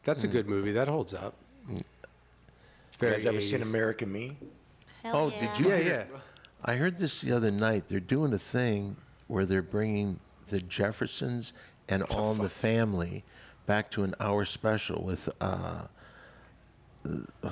That's a good movie. That holds up. It's You very guys ever seen 80s. American Me? Hell Oh, yeah. did you? Yeah, hear- yeah. I heard this the other night. They're doing a thing where they're bringing the Jeffersons and All in the Family back to an hour special with who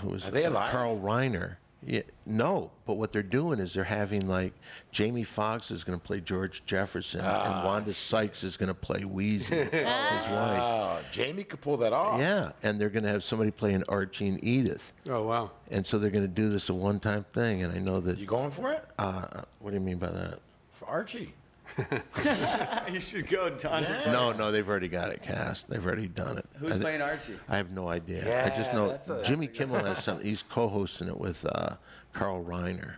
was Are they alive? Carl Reiner. Yeah, no, but what they're doing is they're having like Jamie Foxx is going to play George Jefferson and Wanda Sykes is going to play Weezy, his wife. Oh, Jamie could pull that off. Yeah, and they're going to have somebody playing Archie and Edith, Oh wow. and so they're going to do this a one-time thing. And I know that. You going for it? What do you mean by that? For Archie? You should go, Don. No, they've already got it cast. They've already done it. Who's playing Archie? I have no idea. I just Yeah, know that's Jimmy Kimmel has something. He's co-hosting it with Carl Reiner.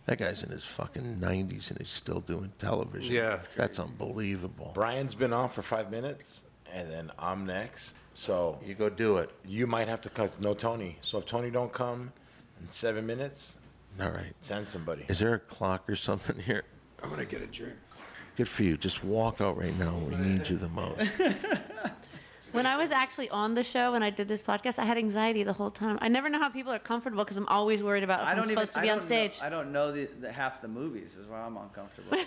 That guy's in his fucking 90s and he's still doing television. Yeah. That's unbelievable. Brian's been on for 5 minutes, and then I'm next. So You go do it. you might have to cut. No Tony. So if Tony don't come in 7 minutes, All right. send somebody. Is there a clock or something here? I'm gonna get a drink. Good for you. Just walk out right now. We need you the most. When I was actually on the show and I did this podcast, I had anxiety the whole time. I never know how people are comfortable because I'm always worried about if I'm supposed to be on stage. I don't know the half the movies is why I'm uncomfortable.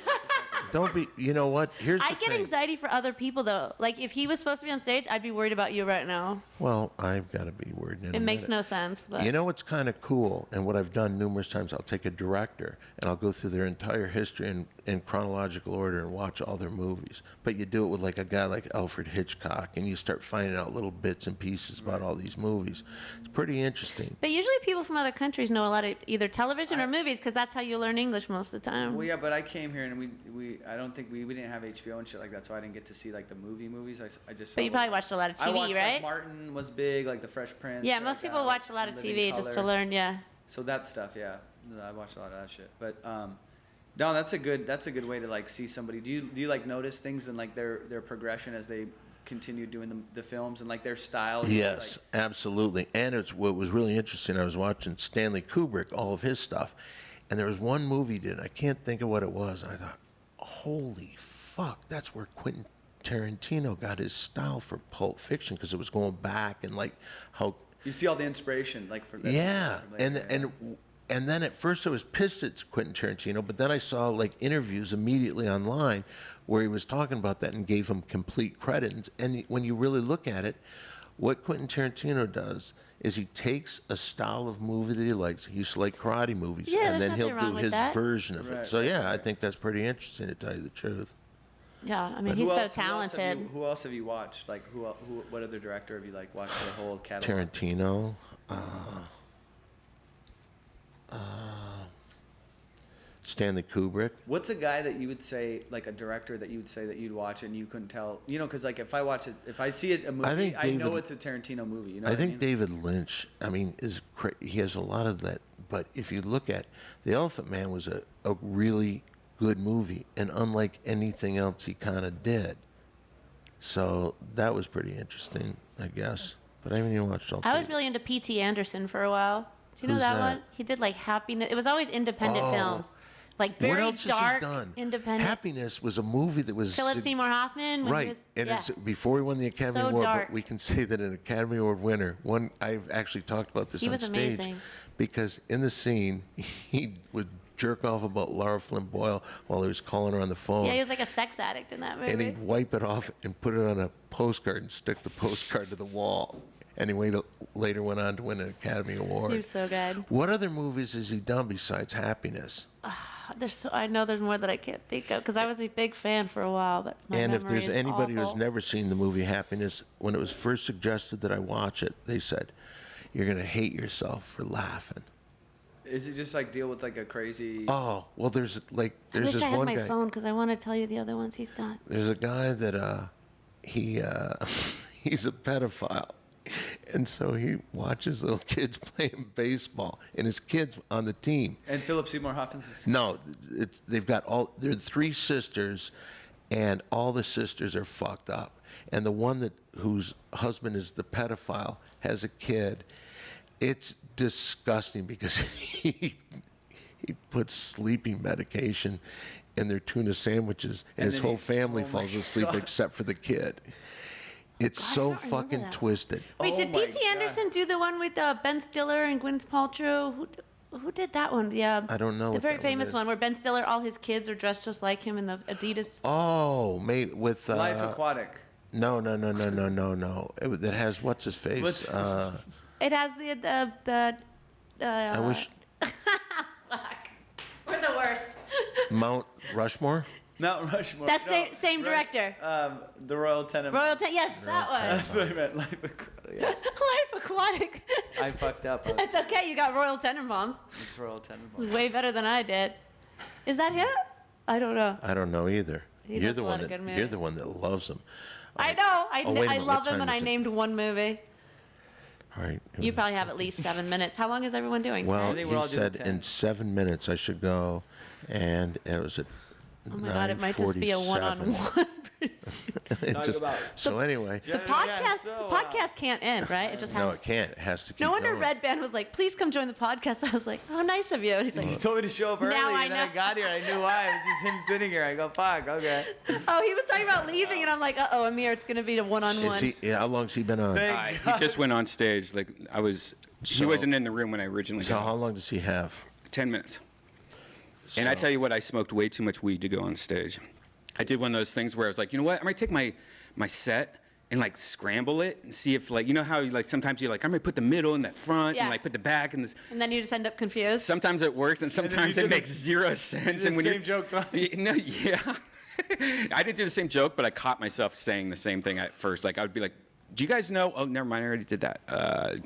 Don't be. You know what? Here's the I get thing. anxiety for other people though. Like if he was supposed to be on stage, I'd be worried about you right now. Well, I've got to be worried. In a It makes minute. no sense. But You know what's kind of cool, and what I've done numerous times, I'll take a director and I'll go through their entire history in chronological order and watch all their movies. But you do it with like a guy like Alfred Hitchcock, and you start finding out little bits and pieces about all these movies. It's pretty interesting. But usually people from other countries know a lot of either television or movies because that's how you learn English most of the time. Well, yeah, but I came here and I don't think we didn't have HBO and shit like that, so I didn't get to see like the movies. I just. But you saw, probably like- watched a lot of I TV, watched, right? Like, Martin was big, like the Fresh Prince. Yeah, shit most like people that, watch a lot of Living TV just to Color. learn. Yeah. So that stuff, yeah. I watched a lot of that shit. But no, that's a good way to like see somebody. Do you like notice things in like their progression as they continue doing the films and like their style? Yes, absolutely. And it's what was really interesting. I was watching Stanley Kubrick, all of his stuff, and there was one movie he did. I can't think of what it was. And I thought, holy fuck, that's where Quentin Tarantino got his style for Pulp Fiction because it was going back and like how. You see all the inspiration like for that. Yeah, from later, yeah. and then at first I was pissed at Quentin Tarantino, but then I saw like interviews immediately online where he was talking about that and gave him complete credit. And when you really look at it, what Quentin Tarantino does is he takes a style of movie that he likes. He used to like karate movies, Yeah, and there's then he'll nothing wrong do with his that. version of it. Right, So right, yeah, I right. think that's pretty interesting to tell you the truth. Yeah, I mean, But he's who so else- talented. Who else have you watched? Like what other director have you like watched their whole catalog? Tarantino. Stanley Kubrick. What's a guy that you would say, like a director that you would say that you'd watch and you couldn't tell? You know, because like if I watch it, if I see it, a movie, think I know David- it's a Tarantino movie. You know I what think mean? David Lynch, I mean, he has a lot of that. But if you look at The Elephant Man was a really good movie, and unlike anything else he kind of did. So that was pretty interesting, I guess. But I haven't even watched all. I was really into P.T. Anderson for a while. Do you know Who's that that? one? He did like Happiness. It was always independent Oh, films. Like very what else dark, has he done? independent. Happiness was a movie that was Philip Seymour Hoffman. When right, He was, and yeah. it's before he won the Academy So Award. dark. But we can say that an Academy Award winner. One I've actually talked about this He on was stage amazing. because in the scene he would jerk off about Laura Flynn Boyle while he was calling her on the phone. Yeah, he was like a sex addict in that movie. And he'd wipe it off and put it on a postcard and stick the postcard to the wall. And he later went on to win an Academy Award. He was so good. What other movies has he done besides Happiness? I know there's more that I can't think of because I was a big fan for a while, but my And if memory there's is anybody who's awful. never seen the movie Happiness, when it was first suggested that I watch it, they said, "You're gonna hate yourself for laughing." Is it just like deal with like a crazy? Oh, well, there's I wish this I had one my guy. phone because I want to tell you the other ones he's done. There's a guy that he's a pedophile. And so he watches little kids playing baseball, and his kids on the team. And Philip Seymour Hoffman's. No, they've got they're 3 sisters, and all the sisters are fucked up. And the one whose husband is the pedophile has a kid. It's disgusting because he puts sleeping medication in their tuna sandwiches, and his then whole family oh my falls asleep God. except for the kid. It's God, I so don't remember fucking that. twisted. Wait, Oh did my P.T. God. Anderson do the one with Ben Stiller and Gwyneth Paltrow? Who did that one? Yeah, I don't know The what very that one famous is. one where Ben Stiller, all his kids are dressed just like him in the Adidas. Oh, mate, with Life Aquatic. no. It has what's his face? What's- It has the. I wish Fuck. We're the worst. Mount Rushmore. Not Rushmore. That's no, same director. The Royal Tenenbaums. Yes, that one. That's what I meant. Life Aquatic. Yeah. Life Aquatic. I fucked up. It's okay. You got Royal Tenenbaums. It's Royal Tenenbaums. Way better than I did. Is that him? I don't know. I don't know either. He You're does the a lot one of that good you're movies. the one that loves them. I know. I Oh, wait a I minute, love what him, time and I is it? named one movie. All right. You probably have at least 7 minutes. How long is everyone doing? Well, 10? think he we're all doing said 10. in 7 minutes I should go, and it was at Oh my God, it might just be a one-on-one. So anyway, The podcast can't end, right? It just has. no, it can't. It has to keep No wonder going. Red Band was like, "Please come join the podcast." I was like, "Oh, nice of you." And he's He like, told me to show up early, Now I and then I know. got here. I knew why. It was just him sitting here. I go, fuck, okay. "Oh, he was talking about leaving," and I'm like, "Uh-oh, Amir, it's gonna be a one-on-one." How long's he been on? He just went on stage. Like he wasn't in the room when I originally So got how on. long does he have? 10 minutes. And I tell you what, I smoked way too much weed to go on stage. I did one of those things where I was like, you know what? I'm gonna take my set and like scramble it and see if like, you know how like sometimes you're like, I'm gonna put the middle and the front Yeah. and like put the back and this. And then you just end up confused. Sometimes it works and sometimes you it did makes zero sense. the And when same you're joke twice. No, yeah. I didn't do the same joke, but I caught myself saying the same thing at first. Like I would be like, do you guys know? Oh, never mind. I already did that.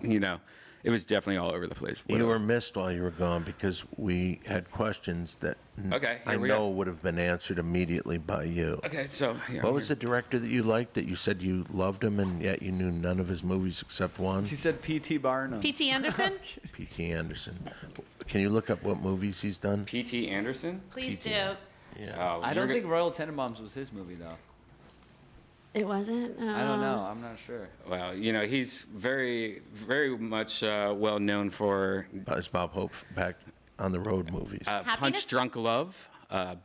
You know, it was definitely all over the place. You were missed while you were gone because we had questions that Okay, I here we know go. would have been answered immediately by you. Okay, so yeah, What was the director that you liked that you said you loved him and yet you knew none of his movies except one? He said P.T. Barnum. P.T. Anderson, P.T. Anderson. Can you look up what movies he's done? P.T. Anderson? please do. Yeah. Oh, I you're don't go- think Royal Tenenbaums was his movie, though. It wasn't. I don't know. I'm not sure. Well, you know, he's very, very much well known for Is Bob Hope back on the road movies? Happiness? Punch Drunk Love,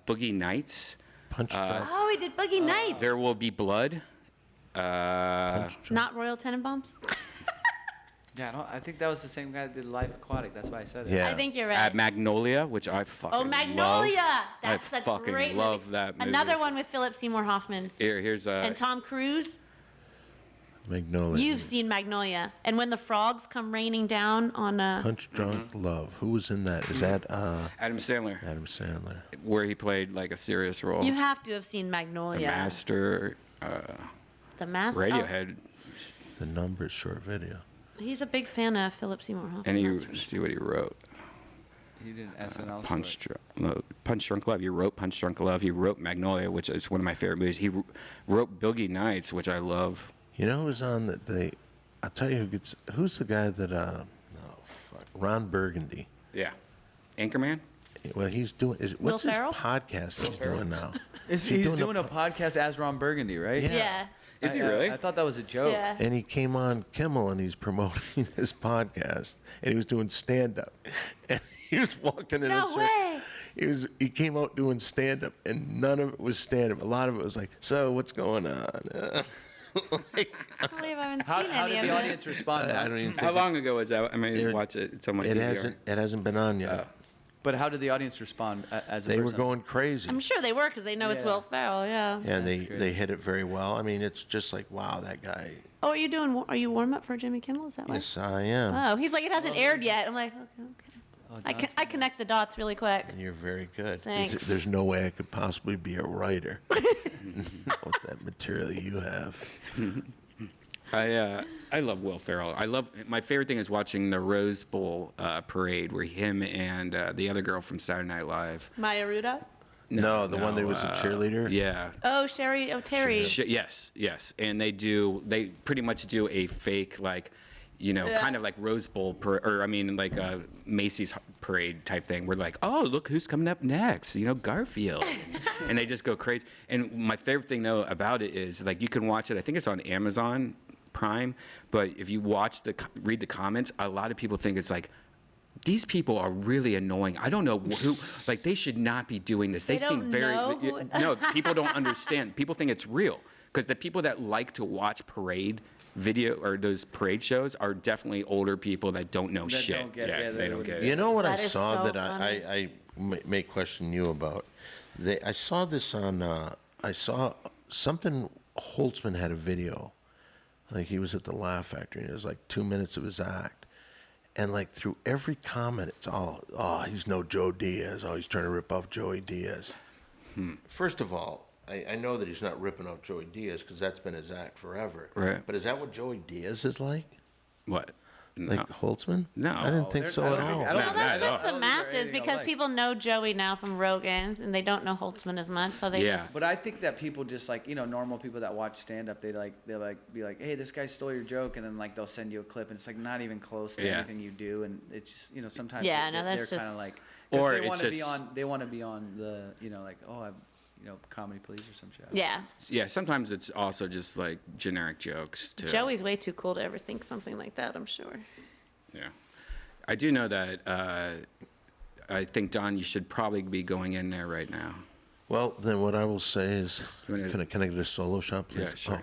Boogie Nights, Punch Drunk. Oh, he did Boogie Nights. There Will Be Blood. Punch Drunk. Not Royal Tenenbaums. Yeah, I think that was the same guy that did Life Aquatic. That's why I said it. Yeah. I think you're right. Magnolia, which I fucking Oh, Magnolia! love. That's I a fucking great love movie. that movie. Another one with Philip Seymour Hoffman Here's and Tom Cruise. Magnolia. You've seen Magnolia, and when the frogs come raining down on Punch Drunk Love. Who was in that? Is that Adam Sandler, Adam Sandler? where he played like a serious role. You have to have seen The Magnolia. Master, The Master. Radiohead, The Numbers short video. Oh, he's a big fan of Philip Seymour Hoffman. and you that's for see what he wrote. He did an SNL Punch Drunk Love. You wrote Punch Drunk Love. You wrote Magnolia, which is one of my favorite movies. He wrote Boogie Nights, which I love. You know who's on I'll tell you who's the guy that Ron Burgundy. Yeah, Anchorman. Well, he's doing what's his Ferrell? podcast he's doing now? He's doing doing a podcast as Ron Burgundy, right? Yeah. Yeah. Is he really? I thought that was a joke. Yeah. And he came on Kimmel and he's promoting his podcast and he was doing stand up. And he was walking in a No circle. way. he came out doing stand up, and none of it was stand up. A lot of it was like, so what's going on? Like, I can't believe I haven't How seen did any of the this. audience respond? I don't even. How Think long ago was that? I mean, It- watch it. It's on my it DVR. hasn't been on yet. But how did the audience respond as a They were person? going crazy. I'm sure they were because they know it's Yeah. Will Ferrell. Yeah. Yeah, That's they great. hit it very well. I mean, it's just like, wow, that guy. Oh, are you warm up for Jimmy Kimmel? Is that why? Yes, I am. Oh, he's like, it hasn't aired yet. I'm like, okay. I connect the dots really quick. And you're very good. Thanks. There's no way I could possibly be a writer with that material you have. I love Will Ferrell. My favorite thing is watching the Rose Bowl parade where him and the other girl from Saturday Night Live. Maya Ruda? No, the one that was a cheerleader. Yeah. Oh, Terry. Yes. And they pretty much do a fake, like, kind of like Rose Bowl, like a Macy's parade type thing. We're like, oh, look who's coming up next, Garfield. And they just go crazy. And my favorite thing, though, about it is, like, you can watch it. I think it's on Amazon Prime. But if you read the comments, a lot of people think it's like, these people are really annoying. I don't know who, like, they should not be doing this. They seem don't very, know who- no, people don't understand. People think it's real. Because the people that like to watch parade video or those parade shows are definitely older people that don't know That shit. don't get it. Yeah, Yeah, they they don't wouldn't get it. You know what I That is saw so that funny. I may question you about? I saw this on. I saw something. Holtzman had a video, like he was at the Laugh Factory, and it was like 2 minutes of his act, and like through every comment, it's all, oh, he's no Joe Diaz. Oh, he's trying to rip off Joey Diaz. First of all, I know that he's not ripping off Joey Diaz because that's been his act forever. Right. But is that what Joey Diaz is like? What? Like No. Holtzman? No. I didn't think so at all. Well, that's No, just I the don't masses think they're because alike. people know Joey now from Rogan and they don't know Holtzman as much, so they Yeah. just. But I think that people just like, normal people that watch stand up, they'll be like, hey, this guy stole your joke, and then like they'll send you a clip, and it's like not even close to Yeah. anything you do, and it's just sometimes Yeah, they're, no, that's they're kind just- of like, Or or it's they want to be just- on, they want to be on the like, oh, I'm comedy police or some shit. Yeah. Yeah, sometimes it's also just like generic jokes too. Joey's way too cool to ever think something like that, I'm sure. Yeah. I do know that I think, Don, you should probably be going in there right now. Well, then what I will say is, You wanna- can I get a solo shot, please? Yeah, sure.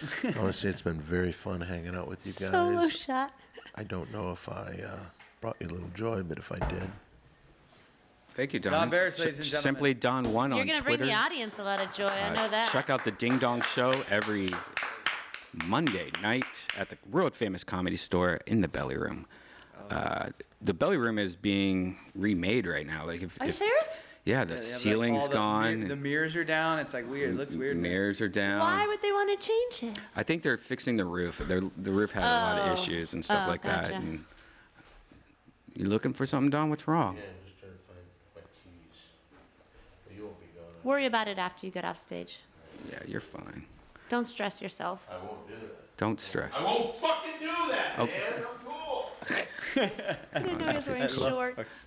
Oh, I want to say it's been very fun hanging out with you guys. Solo shot. I don't know if I brought you a little joy, but if I did, Thank you, Don. Don Barris, ladies and gentlemen. Simply Don1 You're on going to bring Twitter. the audience a lot of joy. I know that. Check out the Ding Dong Show every Monday night at the world famous Comedy Store in the Belly Room. The Belly Room is being remade right now. Like, Are you serious? Yeah, the Yeah, they have, like, ceiling's all the gone. the mirrors are down. It's like weird. It looks weird. Mirrors are down. Why would they want to change it? I think they're fixing the roof. The roof had a lot of Oh. issues and stuff Oh, like that. gotcha. And you looking for something, Don? What's wrong? I'm just trying to find my keys. You won't be going. Worry about it after you get off stage. Yeah, you're fine. Don't stress yourself. I won't do that. Don't stress. I won't fucking do that, Oh. man. I'm cool. I didn't know he was wearing shorts.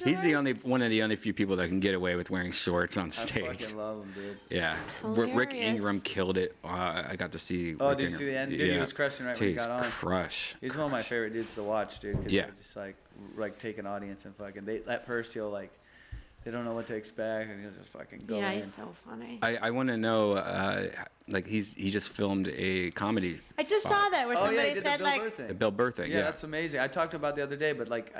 He's one of the only few people that can get away with wearing shorts on I stage. fucking love them, dude. Yeah, Rick Hilarious. Ingram killed it. I got to see. Oh, Rick did you see the Ingram. end? Dude, he was crushing right when he Jeez, got on. Crush. He's one of my favorite dudes to watch, dude. 'Cause Yeah. they're just like take an audience and fucking. At first he'll like, they don't know what to expect, and he'll just fucking go Yeah, in. he's so funny. I want to know, like he just filmed a comedy. I just saw that where Oh yeah, somebody he did said the Bill like, Burr thing. The Bill Burr thing. Yeah, Yeah, that's amazing. I talked about it the other day, but like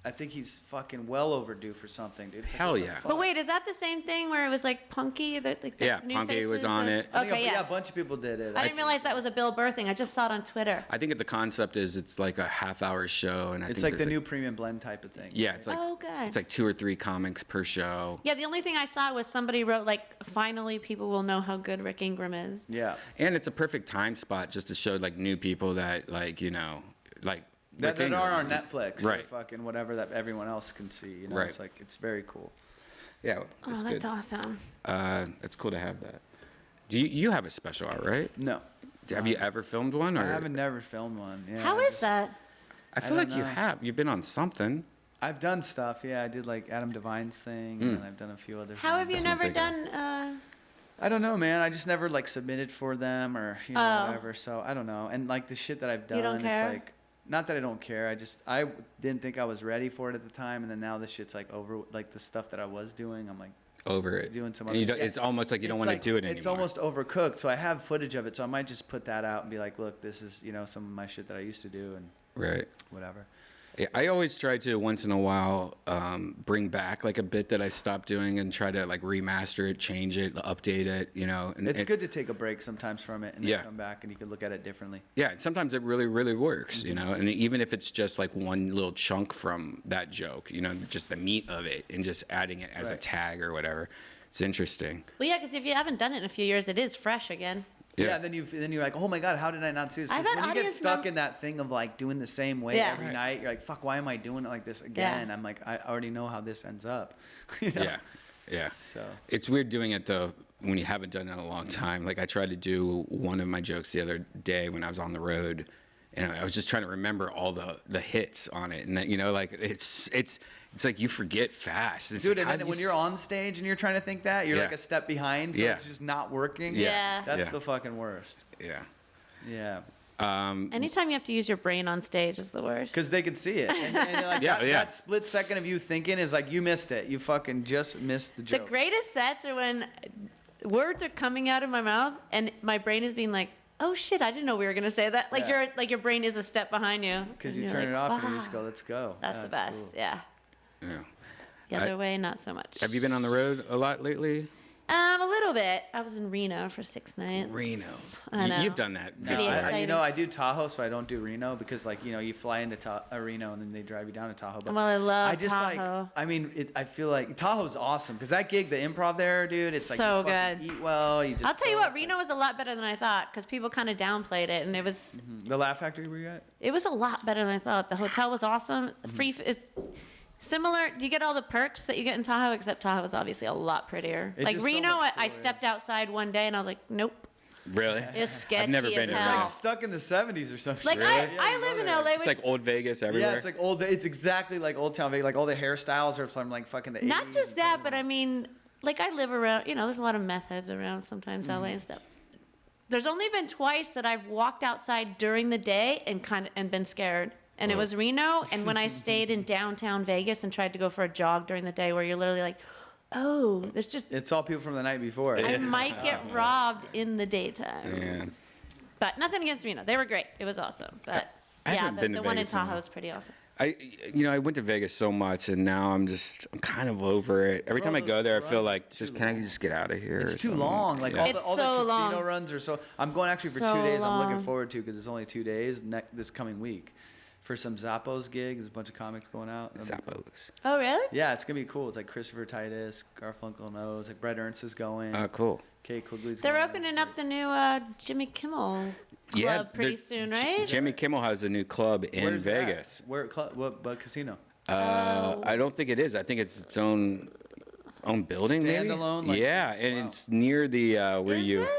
I think he's fucking well overdue for something, dude. It's like, Hell what the yeah. fuck? but wait, is that the same thing where it was like Punky? Yeah, Punky was on it. I think Okay, a yeah. bunch of people did it. I didn't realize that was a Bill Burr thing. I just saw it on Twitter. I think the concept is it's like a half-hour show, and I It's think like the there's new premium blend type of thing. Yeah, it's like Oh, good. it's like 2 or 3 comics per show. Yeah, the only thing I saw was somebody wrote like, finally people will know how good Rick Ingram is. Yeah. And it's a perfect time spot just to show like new people that like like That Rick are on Ingram. Netflix, Right. or fucking whatever that everyone else can see. Right. It's like it's very cool. Yeah, Oh, it's that's good. awesome. It's cool to have that. Do you have a special out, right? No, Have you ever filmed one? Or I haven't never filmed one. Yeah, How I is just- that? I feel don't like you know. have. You've been on something. I've done stuff. Yeah, I did like Adam Devine's thing, and I've done a few other. How have you things. That's what never I'm thinking. done? I don't know, man. I just never like submitted for them or Oh. whatever. So I don't know. And like the shit that I've done, You don't it's care? like Not that I don't care. I didn't think I was ready for it at the time, and then now this shit's like over. Like the stuff that I was doing, I'm like Over it. doing some And other you don't- stuff. It's almost like you don't It's want to do it anymore. It's almost overcooked. So I have footage of it. So I might just put that out and be like, look, this is some of my shit that I used to do and Right. whatever. Yeah, I always try to once in a while bring back like a bit that I stopped doing and try to like remaster it, change it, update it, And It's good to take a break sometimes from it and then come back and you can look at it differently. Yeah, and sometimes it really, really works, And even if it's just like one little chunk from that joke, just the meat of it and just adding it as a tag or whatever, it's interesting. Well, yeah, because if you haven't done it in a few years, it is fresh again. Yeah, then you're like, oh my god, how did I not see this? I Because bet when you get audience stuck mem- in that thing of like doing the same way Yeah. every Right. night, you're like, fuck, why am I doing it like this again? I'm like, I already know how this ends up. Yeah. So It's weird doing it though when you haven't done it in a long time. Like I tried to do one of my jokes the other day when I was on the road, and I was just trying to remember all the hits on it, and that like it's like you forget fast. It's Dude, like, and how then do when you you're on stage and you're trying to think that, you're Yeah. like a step behind, so Yeah. it's just not working. Yeah. That's Yeah. the fucking worst. Yeah. Yeah. Anytime you have to use your brain on stage is the worst. Because they can see it. And like Yeah, that split second of you thinking is like, you missed it. You fucking just missed the The joke. greatest sets are when words are coming out of my mouth and my brain is being like, "Oh shit, I didn't know we were gonna say that." Like Yeah. your brain is a step behind you. Because and you you're turn it like, off and you just "Wow." go, let's go. That's Yeah, the best. cool. Yeah. Yeah. The other way, not so much. Have you been on the road a lot lately? A little bit. I was in Reno for 6 nights. Reno. I know. You've done that Pretty before. exciting. I do Tahoe, so I don't do Reno because, like, you fly into Reno and then they drive you down to Tahoe. But Well, I love I just Tahoe. I feel like Tahoe's awesome because that gig, the improv there, dude, it's like So you fucking good. eat well. You just I'll tell you go, what, it's Reno was a lot better than I thought because people kind of downplayed it, and it was like, the Laugh Factory where you at? it was a lot better than I thought. The hotel was awesome. Similar. You get all the perks that you get in Tahoe, except Tahoe is obviously a lot prettier. It's Like just so Reno, much I cooler. stepped outside one day and I was like, nope, Really? it's sketchy I've never as been to It's hell. like stuck in the 70s or something. Like Really? I live in LA, It's which like old Vegas everywhere. Yeah, it's like old. It's exactly like Old Town Vegas. Like all the hairstyles are from like fucking the 80s. not just that, but I mean, like I live around. There's a lot of meth heads around sometimes LA and stuff. There's only been twice that I've walked outside during the day and been scared. And it was Reno, and when I stayed in downtown Vegas and tried to go for a jog during the day, where you're literally like, oh, there's just It's all people from the night before. I might get robbed in the daytime. Yeah. But nothing against Reno, they were great. It was awesome. But I yeah, haven't been the to one in Vegas in a Tahoe while. is pretty awesome. I went to Vegas so much, and now I'm kind of over it. Every time I go there, I feel like, can I just get out of here? It's or too something? long. Like Yeah. It's all the so casino long. runs are so. I'm going actually for So 2 days. I'm looking long. forward to because it's only 2 days this coming week for some Zappos gig. There's a bunch of comics going out. Zappos. Oh, really? Yeah, it's gonna be cool. It's like Christopher Titus, Garfunkel knows, like Brett Ernst is going. Oh, cool. Kate Quigley's They're going. opening up the new Jimmy Kimmel club pretty soon, right? Jimmy Kimmel has a new club in Where's that? Vegas. Where? What casino? I don't think it is. I think it's its own building. Standalone, Maybe? like- Yeah, and it's near the where Is you. it?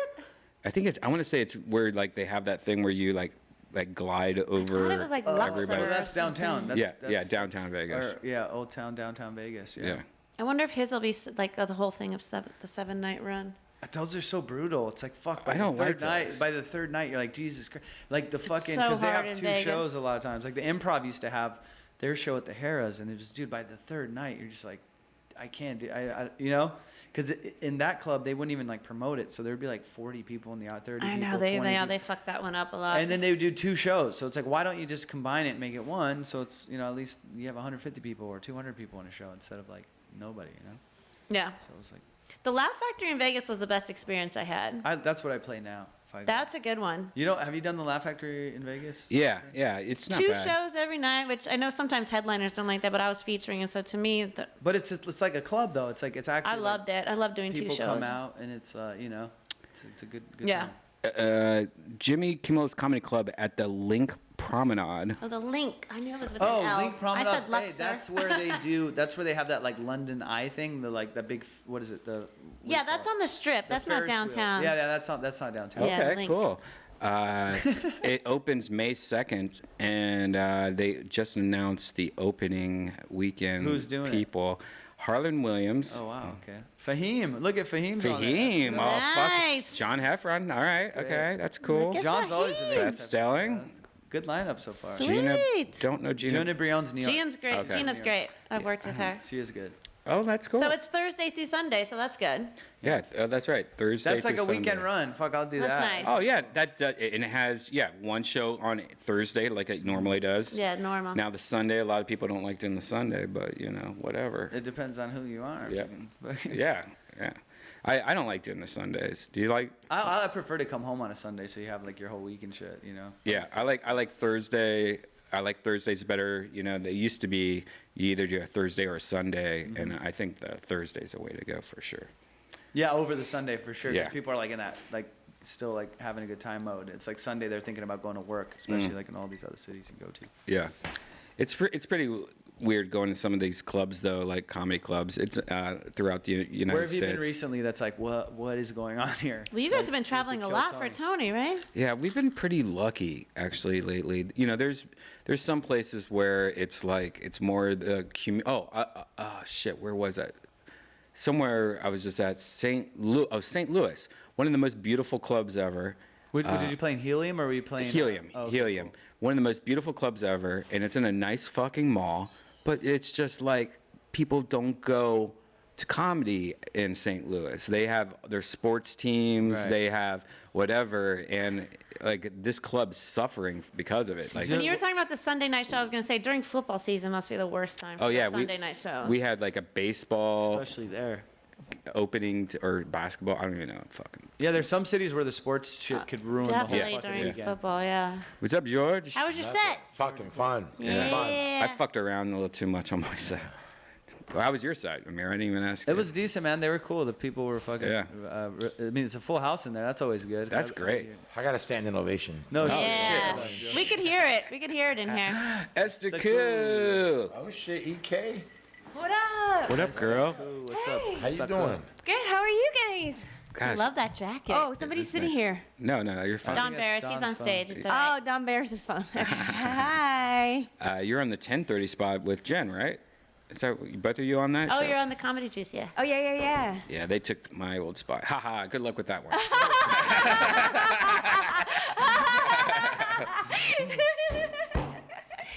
I think it's. I want to say it's where like they have that thing where you like glide over. it was like everybody. Luxor. That's downtown. That's, Yeah, downtown Vegas. Old Town, downtown Vegas. Yeah. I wonder if his will be like the whole thing of the 7-night run. Those are so brutal. It's like fuck. By I don't the third like night, those. by the third night, you're like Jesus Christ. Like the fucking so because they hard have in 2 Vegas. shows a lot of times. Like the Improv used to have their show at the Harrah's, and it was dude. By the third night, you're just like, I can't do. Because in that club they wouldn't even like promote it, so there'd be like 40 people in the out 30. I know people, 20 they fucked that one up a lot. And then they would do 2 shows, so it's like, why don't you just combine it and make it one? So it's at least you have 150 people or 200 people in a show instead of like nobody. yeah, So it's like the Laugh Factory in Vegas was the best experience I had. that's what I play now. If I go. That's a good one. Have you done the Laugh Factory in Vegas? Yeah, it's not 2 bad. shows every night, which I know sometimes headliners don't like that, but I was featuring, and so to me, But it's like a club though. It's actually I loved it. I love doing 2 people shows. come out and it's it's a good Yeah. time. Jimmy Kimmel's Comedy Club at the Link Promenade. Oh, the Link. I knew it was with an L. Link Promenade. I said Hey, Luxor. that's where they do. That's where they have that like London Eye thing. The big. What is it? Yeah, that's on the Strip. That's not Ferris wheel. downtown. Yeah, that's not downtown. Yeah, Okay, Link. cool. It opens May 2nd, and they just announced the opening weekend. Who's doing it? people? Harlan Williams. Oh wow. Okay. Fahim. Look at Fahim's on there. Fahim. Oh, Nice. fuck. John Heffron. All right. Okay. That's cool. Look at John's always a Fahim. big Beth Stelling. Good lineup so far. Sweet. Gina, don't know Gina. Gina Brion's New York. Gina's great. Okay. Gina's great. I've worked with her. She is good. Oh, that's cool. So it's Thursday through Sunday, so that's good. Yeah, that's right. Thursday. That's like through a weekend Sunday. run. Fuck, I'll do That's that. nice. Oh yeah, and it has one show on Thursday like it normally does. Yeah, normal. Now the Sunday, a lot of people don't like doing the Sunday, but whatever. It depends on who you are. Yeah. Yeah. I don't like doing the Sundays. Do you like? I prefer to come home on a Sunday so you have like your whole week and shit. Yeah, I like Thursday. I like Thursdays better. They used to be you either do a Thursday or a Sunday, and I think the Thursday's a way to go for sure. Yeah, over the Sunday for sure. 'Cause Yeah. people are like in that still like having a good time mode. It's like Sunday they're thinking about going to work, especially like in all these other cities you go to. Yeah, it's pretty weird going to some of these clubs though, like comedy clubs. It's throughout the United Where have States. you been recently? That's like what is going on here? Well, you guys have been traveling a lot for Tony, right? Yeah, we've been pretty lucky actually lately. There's some places where it's like it's more the where was that? Somewhere I was just at St. Louis, one of the most beautiful clubs ever. Did you play in Helium or were you playing Helium? okay, Helium. cool. One of the most beautiful clubs ever, and it's in a nice fucking mall. But it's just like people don't go to comedy in St. Louis. They have their sports teams. Right. They have whatever, and like this club's suffering because of it. Like, When you were talking about the Sunday night show, I was going to say during football season must be the worst time for the Sunday night shows. we had like a baseball Especially there. opening or basketball. I don't even know. Fucking. Yeah, there's some cities where the sports shit could ruin the whole Definitely fucking during weekend. football, yeah. What's up, George? How was your set? Fucking fun. Yeah. I fucked around a little too much on my set. Well, how was your side, Amir? I didn't even ask you. It was decent, man. They were cool. The people were fucking. Yeah. I mean, it's a full house in there. That's always good. That's great. I got a standing ovation. No Yeah. shit. We could hear it. We could hear it in here. Esther Cool. Oh shit, EK. What up? What up, girl? What's up? How you doing? Good. How are you guys? I Gosh. love that jacket. Oh, somebody's sitting nice. here. No, you're fine. Don think Barris, that's he's Don's on stage. phone. It's all right. Oh, Don Barris' phone. Hi. You're on the 10:30 spot with Jen, right? Is that both of you on that Oh, show? you're on the Comedy Juice, yeah. Oh, yeah. Yeah, they took my old spot. Haha, good luck with that one.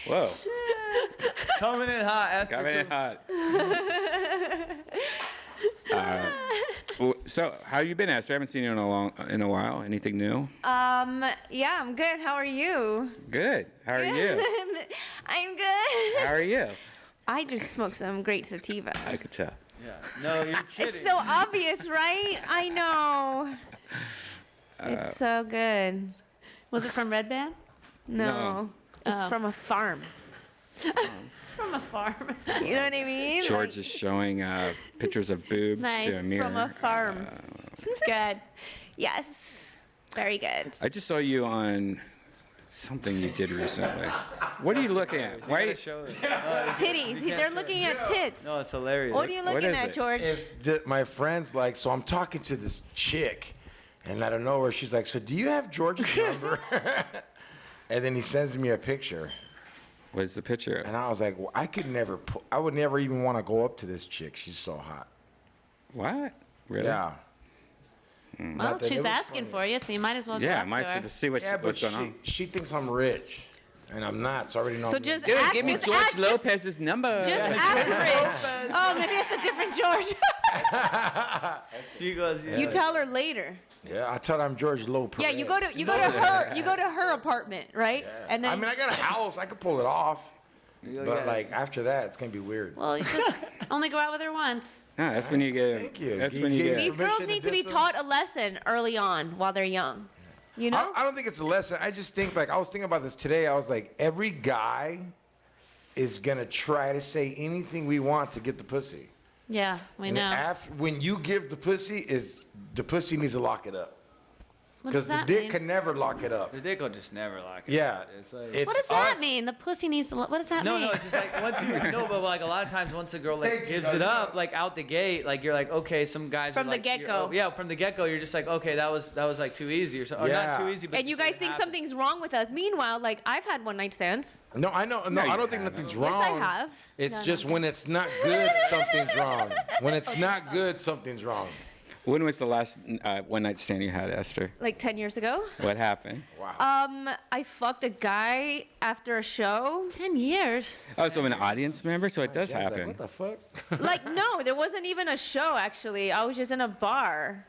Whoa, Coming in hot. Esther coming in hot. So, how you been, Esther? I haven't seen you in a while. Anything new? Yeah, I'm good. How are you? Good. How are you? I'm good. How are you? I just smoked some great sativa. I could tell. Yeah. No, you're kidding. It's so obvious, right? I know. It's so good. Was it from Red Band? No. It's Oh. from a farm. It's from a farm. You know what I mean? George is showing pictures of boobs Nice. to Amir. From a farm. Good. Yes. Very good. I just saw you on something you did recently. What are you looking at? Why? Show it. Titties. They're looking at tits. No, it's hilarious. What are you looking is at, it? George? My friend's like, so I'm talking to this chick, and out of nowhere, she's like, so do you have George's number? And then he sends me a picture. What's the picture? And I was like, well, I would never even want to go up to this chick. She's so hot. What? Really? Yeah. Well, Not that it she's was asking funny. for you, so you might as well go Yeah, up might to as well her. to see what's Yeah, but going on. she thinks I'm rich, and I'm not. So I already know. So I'm just Dude, act, give me just George act, Lopez's number. Just act rich. Oh, maybe it's a different George. She goes, yeah. You tell her later. Yeah, I tell her I'm George Lopez. Yeah, you go to her apartment, right? And then I mean, I got a house. I could pull it off. But like after that, it's gonna be weird. Well, you just only go out with her once. No, that's when you get. Thank you. That's You when you get- get. these girls permission need to to be diss them? taught a lesson early on while they're young. You know? I don't think it's a lesson. I just think like I was thinking about this today. I was like, every guy is gonna try to say anything we want to get the pussy. Yeah, we And know. when you give the pussy, the pussy needs to lock it up. What Because does the that dick mean? can never lock it up. The dick will just never lock it. Yeah. It's like, It's What does that us. mean? The pussy needs to. What does that no, mean? no, it's just like once you no, but like a lot of times once a girl like Thank you, gives it buddy. up, like out the gate, like you're like, okay, some guys From are the like, get-go. Yeah, from the get go, you're just like, okay, that was like too easy or something. Or Yeah. not too easy, but And you just guys it think happened. something's wrong with us. Meanwhile, like I've had one night stands. No, I know. No, you I don't think haven't. nothing's Yes, I wrong. have. It's No, just no. when it's not good, something's wrong. When it's not good, something's wrong. When was the last one night stand you had, Esther? Like 10 years ago. What happened? I fucked a guy after a show. 10 years. Oh, so I'm an audience member, so it does Like, happen. what the fuck? Like, no, there wasn't even a show, actually. I was just in a bar.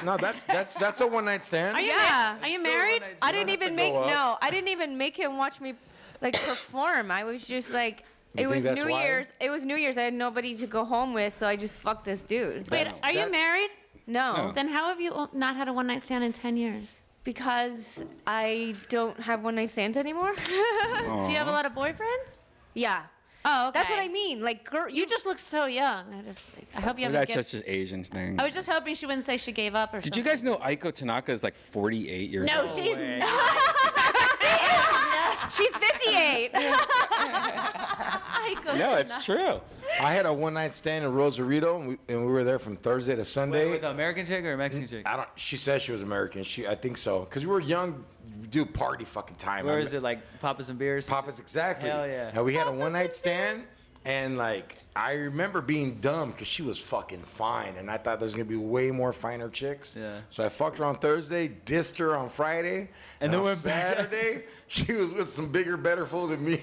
No, that's a one night stand. Are you Yeah. Are you married? I didn't have to even go make, up. no, I didn't even make him watch me, like, perform. I was just like, You it think was that's New why? Year's. It was New Year's. I had nobody to go home with, so I just fucked this dude. Wait, are you married? No, Then how have you not had a one night stand in 10 years? because I don't have one night stands anymore. Do you have a lot of boyfriends? Yeah. Oh, okay. That's what I mean. Like, girl, You just look so young. I hope you Well, haven't. that's given- just an Asian thing. I was just hoping she wouldn't say she gave up or Did something. you guys know Aiko Tanaka is like 48 years No, old? she's not. she's 58. No, it's true. I had a one night stand in Rosarito, and we were there from Thursday to Sunday. With an American chick or a Mexican chick? I don't. She said she was American. I think so. Because we were young, do party fucking time. Where is it, like Papa's and beers? Papa's, exactly. Hell yeah. And we had a one night stand, and like I remember being dumb because she was fucking fine, and I thought there was gonna be way more finer chicks. Yeah. So I fucked her on Thursday, dissed her on Friday, And then on went back. Saturday. She was with some bigger, better fool than me.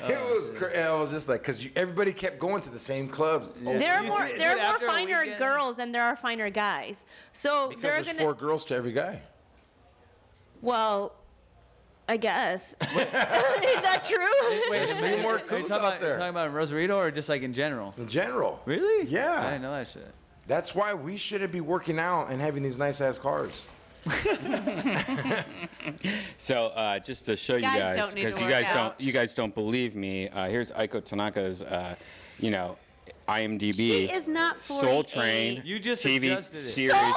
I was just like, because everybody kept going to the same clubs. Yeah. There are You more. see- There are dude, more after a finer weekend- girls than there are finer guys. So Because they're there's gonna. 4 girls to every guy. Well, I guess. Is that true? Wait, There's way more are you cools talking out about, there. talking about in Rosarito or just like in general? In general. Really? Yeah. I didn't know that shit. That's why we shouldn't be working out and having these nice ass cars. So just to show you Guys guys, don't need to because work you guys don't believe me. Here's Aiko Tanaka's, IMDb. She is not Soul 48. Train. You just TV adjusted it. series, Soul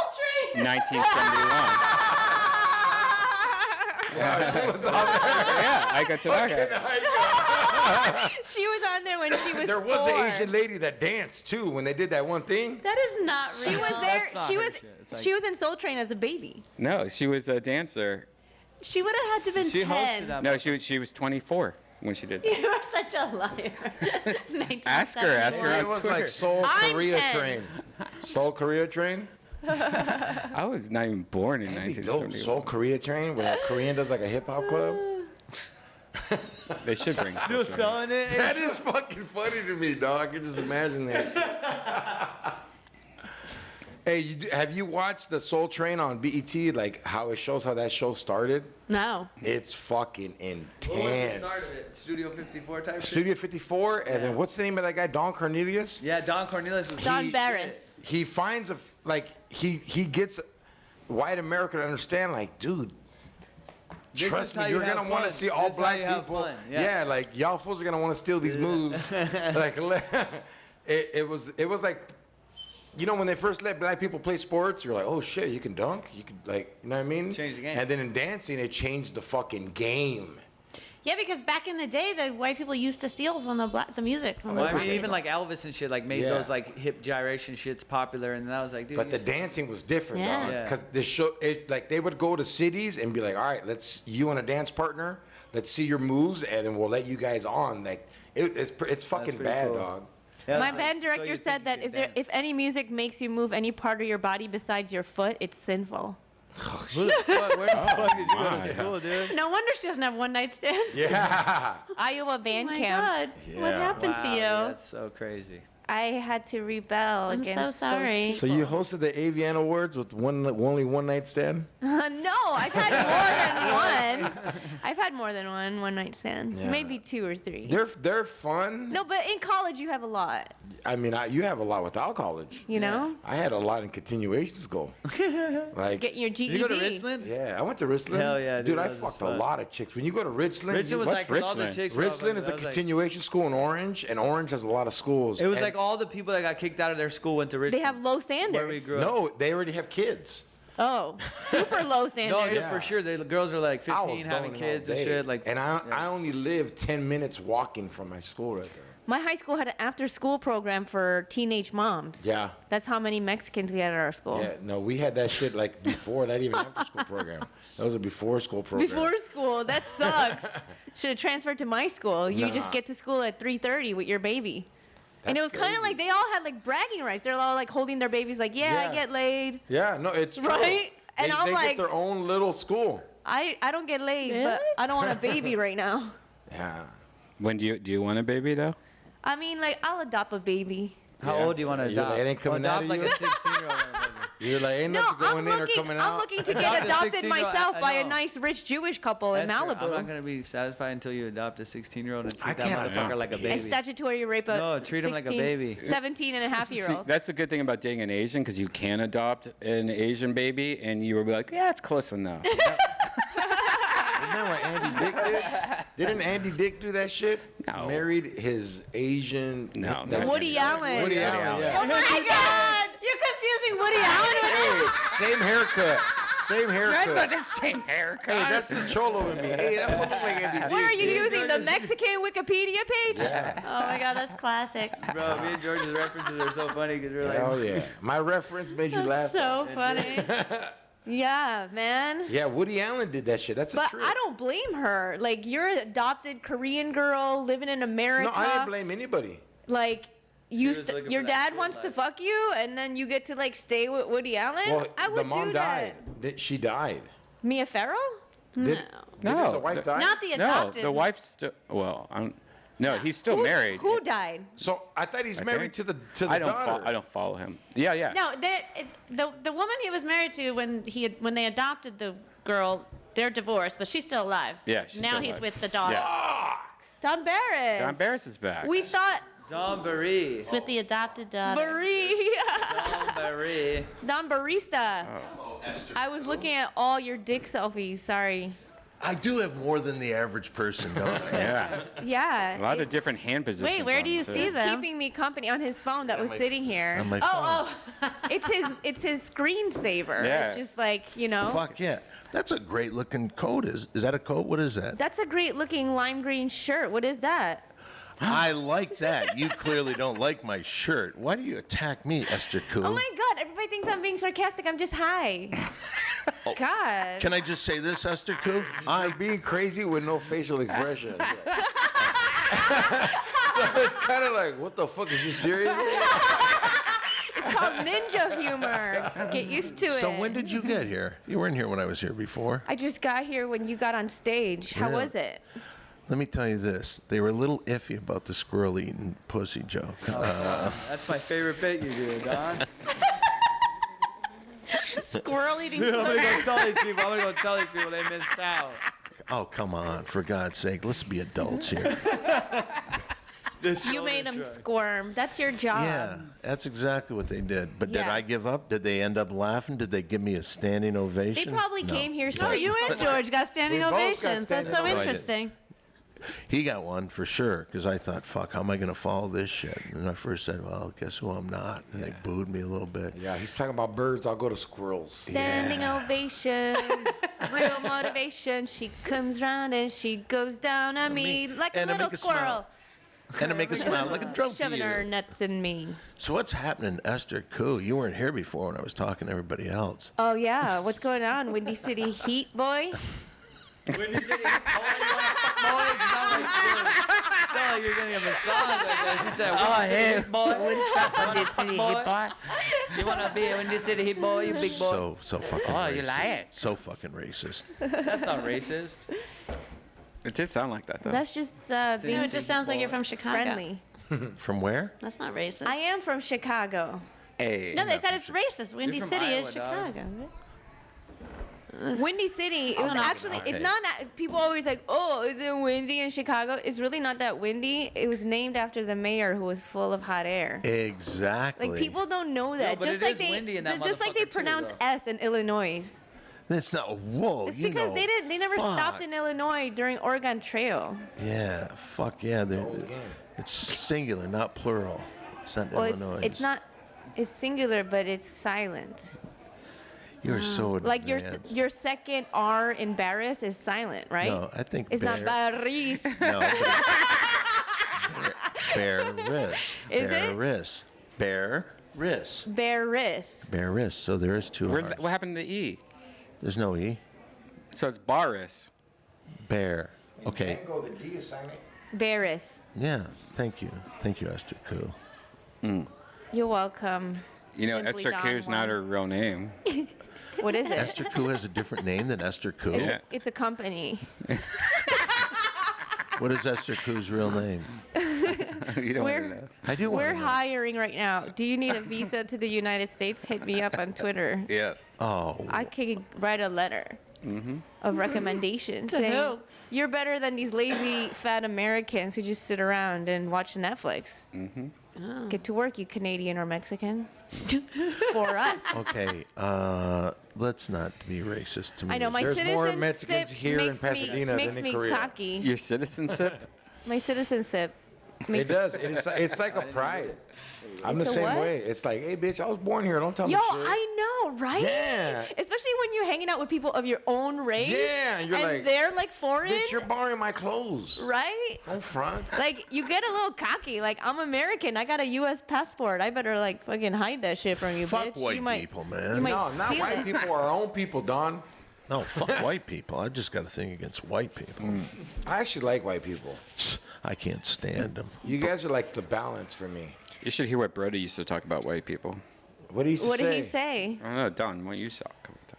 Train! 1971. Yeah, Aiko Tanaka. She was on there when she was. There was 4. an Asian lady that danced too when they did that one thing. That is not real. She was there. That's not She her was. shit. It's like- She was in Soul Train as a baby. No, she was a dancer. She would have had to have been She 10. hosted that. No, she was 24 when she did that. You are such a liar. Ask her. It on was Twitter. like Seoul I'm Korea 10. Train. Seoul Korea Train. I was not even born in That'd be dope. 1971. Seoul Korea Train where that Korean does like a hip hop club. They should bring. Still selling it? That is fucking funny to me, dog. I can just imagine that. Hey, have you watched the Soul Train on BET? Like how it shows how that show started? No. It's fucking What was the intense. start of it? Studio 54 type shit? Studio 54, and then what's the name of that guy? Don Cornelius? Yeah, Don Cornelius was Don he- Barris. He finds he gets white America to understand, like, dude, This trust is how me, you you're have gonna want to fun. see all This is how black you have people. fun. Yeah. Yeah. Like y'all fools are gonna want to steal these moves. Like it was like, you know, when they first let black people play sports, you're like, oh shit, you can dunk, you can, like, you know what I mean? Change the game. And then in dancing, it changed the fucking game. Yeah, because back in the day, the white people used to steal from the music. From Well, the I black mean, even people. like Elvis and shit, like made Yeah. those like hip gyration shits popular, and then I was like, dude. But you the dancing was different, Yeah. dog. Yeah. Because the show, like they would go to cities and be like, all right, you and a dance partner, let's see your moves, and then we'll let you guys on. Like it's fucking pretty bad, cool. dog. Yeah, My it's like, band so director you said think that you if can if any music makes you move any part of your body besides your foot, it's sinful. Who the fuck, where the fuck did you go to school, dude? No wonder she doesn't have one night stands. Yeah. Iowa Oh band my camp. God. What happened Wow, to dude, you? that's so crazy. I had to rebel I'm against so those sorry. So you hosted the Avian Awards with only one night stand? No, I've had more than one. I've had more than one night stand. Yeah. Maybe 2 or 3. They're fun. No, but in college you have a lot, I mean, you have a lot without college. you know? I had a lot in continuation school. Like, Get your GED. Did you go to Richland? yeah, I went to Richland. Hell yeah, dude, I that was fucked a fun. lot of chicks. When you go to Richland, Richland was What's like all the Richland? chicks. were all Richland fucking- is that a was like- continuation school in Orange, and Orange has a lot of schools. It was And- like all the people that got kicked out of their school went to Richland. They have low Where we standards. grew up. no, they already have kids. Oh, super low No, standards. yeah, for sure. The girls are like I was 15, having boning all kids and day. shit. Like, and I only live 10 minutes walking from my school right there. My high school had an after-school program for teenage moms. Yeah. That's how many Mexicans we had at our school. Yeah, no, we had that shit like before that even after school program. That was a before school program. Before school, that sucks. Should have transferred to my school. You just Nah. get to school at 3:30 with your baby. And it was kind of like they all had like bragging rights. They're all like holding their babies, like, yeah, I get laid. Yeah, no, it's true. Right? And I'm they like, get their own little school. I don't get laid, but I don't want a baby right now. Yeah. When do you want a baby though? I mean, like, I'll adopt a baby. How old do you want to You're adopt? like, it ain't coming out adopt of like you? a 16-year-old. You're like, ain't No, nothing going in or I'm coming out. looking to Adopt get a adopted 16-year-old, myself I by a know. nice rich Jewish couple in I'm Malibu. not gonna be satisfied until you adopt a 16-year-old and treat that can't motherfucker like a baby. And statutory rape a No, treat him like a 16 baby. 17 and a half year See, old. that's a good thing about dating an Asian because you can adopt an Asian baby, and you will be like, yeah, it's close enough. Isn't that what Andy Dick did? Didn't Andy Dick do that shit? No. Married his Asian. No, that- not Woody Allen. Woody Allen, yeah. Oh my God! You're confusing Woody Allen with Hey, same haircut. Same haircut. the same haircut. Hey, that's the cholo in me. Hey, that one look like Andy Dick. What are you dude. using? The Mexican Wikipedia page? Oh my God, that's classic. Bro, me and George's references are so funny because we're like, Hell yeah. My reference made you laugh. So funny. Yeah, man. Yeah, Woody Allen did that shit. That's a But trip. I don't blame her. Like, you're an adopted Korean girl living in America. No, I didn't blame anybody. Like, was looking your for that dad good wants to life. fuck you, and then you get to like stay with Woody Allen. Well, I would the mom do died. that. She died. Mia Farrow? Did No, the wife die? Not the No, adopted. the wife's still. Well, no, he's still married. Who died? So I thought he's married to the I don't. daughter. I don't follow him. Yeah, yeah. No, the woman he was married to when they adopted the girl, they're divorced, but she's still alive. Yeah, she's now still he's alive. with the daughter. Yeah. Don Barris. Don Barris is back. We thought Don Barry. It's with the adopted daughter. Barry. Don Barry. Don Barista. I was looking at all your dick selfies. Sorry. I do have more than the average person, don't I? Yeah. Yeah. A lot of different hand positions. Wait, where on do you too. see them? Keeping me company on his phone that was sitting here. On my phone. It's his screensaver. Yeah. It's just like, you know. Fuck yeah. That's a great looking coat. Is that a coat? What is that? That's a great looking lime green shirt. What is that? I like that. You clearly don't like my shirt. Why do you attack me, Esther Koo? Oh my God, everybody thinks I'm being sarcastic. I'm just high. God. Can I just say this, Esther Koo? I'm being crazy with no facial expression. So it's kind of like, what the fuck? Is you serious? It's called ninja humor. Get used to it. So when did you get here? You weren't here when I was here before. I just got here when you got on stage. How Really? was it? Let me tell you this. They were a little iffy about the squirrel eating pussy joke. That's my favorite bit you do, Don. Squirrel eating. I'm gonna go tell these people. They missed out. Oh, come on. For God's sake. Let's be adults here. You made them squirm. That's your job. Yeah, that's exactly what they did. But did Yeah. I give up? Did they end up laughing? Did they give me a standing They ovation? probably No. came here so Oh, you and George got standing We both got ovations. That's standing so ovations. interesting. He got one for sure because I thought, fuck, how am I going to follow this shit? And I first said, well, guess who I'm not? And they booed me a little bit. Yeah, he's talking about birds. I'll go to squirrels. Standing ovation, real motivation. She comes round and she goes down on me like a and to little make a smile. squirrel. And to make a smile like a drunk to Shoving her you. nuts in me. So what's happening, Esther Koo? You weren't here before when I was talking to everybody else. Oh yeah, what's going on, Windy City Heat boy? Windy City boys, sound like you're getting a massage right there. She said, Windy City boy. You wanna be a Windy City Heat boy, you big boy? So fucking racist. you like it? So fucking racist. That's not racist. It did sound like that though. That's just being No, it just sounds like you're from Chicago. friendly. From where? That's not racist. I am from Chicago. Hey. No, they said it's racist. Windy from City Iowa, is dog. Chicago. Windy City. It was actually. It's not. People always like, oh, is it windy in Chicago? It's really not that windy. It was named after the mayor who was full of hot air. Exactly. Like people don't know that. but just it like is they, windy in that just like they motherfucker, too, pronounce though. S in Illinois. It's not. Whoa. It's you because know, they never stopped fuck. in Illinois during Oregon Trail. Yeah. Fuck yeah. It's singular, not plural. It's not Well, Illinois. it's not. It's singular, but it's silent. You're so advanced. Like your second R in Barris is silent, right? No, I think It's not Barris. No. Barris. Is it? Barris. Barris. Barris. Barris. So there is two R's. What happened to the E? There's no E. So it's Baris. Bear. Okay. Go the D is silent. Barris. Yeah. Thank you. Thank you, Esther Koo. You're welcome. You know, Simply Esther Don Koo is not Juan. her real name. What is it? Esther Koo has a different name than Esther Koo. Yeah. It's a company. What is Esther Koo's real name? You don't want to We're know. I do want we're to know. hiring right now. Do you need a visa to the United States? Hit me up on Twitter. Yes. Oh, I can write a letter of recommendation saying who? you're better than these lazy fat Americans who just sit around and watch Netflix. Get to work, you Canadian or Mexican. For us. okay. Let's not be racist to me. I know my There's more citizenship Mexicans here in makes Pasadena me, than in makes Korea. me cocky. Your citizenship? My citizenship. It does. It's like a pride. I'm the It's a same what? way. It's like, hey, bitch, I was born here. Don't tell Yo, me shit. I know, right? Yeah. Especially when you're hanging out with people of your own race. Yeah, and you're like, they're like foreign. Bitch, you're borrowing my clothes. Right? Don't front. Like you get a little cocky. Like I'm American. I got a U.S. passport. I better like fucking hide that shit from you, Fuck bitch. white you might, people, You man. might No, not steal white it. people. Our own people, Don. No, fuck white people. I've just got a thing against white people. I actually like white people. I can't stand them. You guys are like the balance for me. You should hear what Brody used to talk about white people. What do you What say? did he say? I don't know, Don, what you saw? Come on,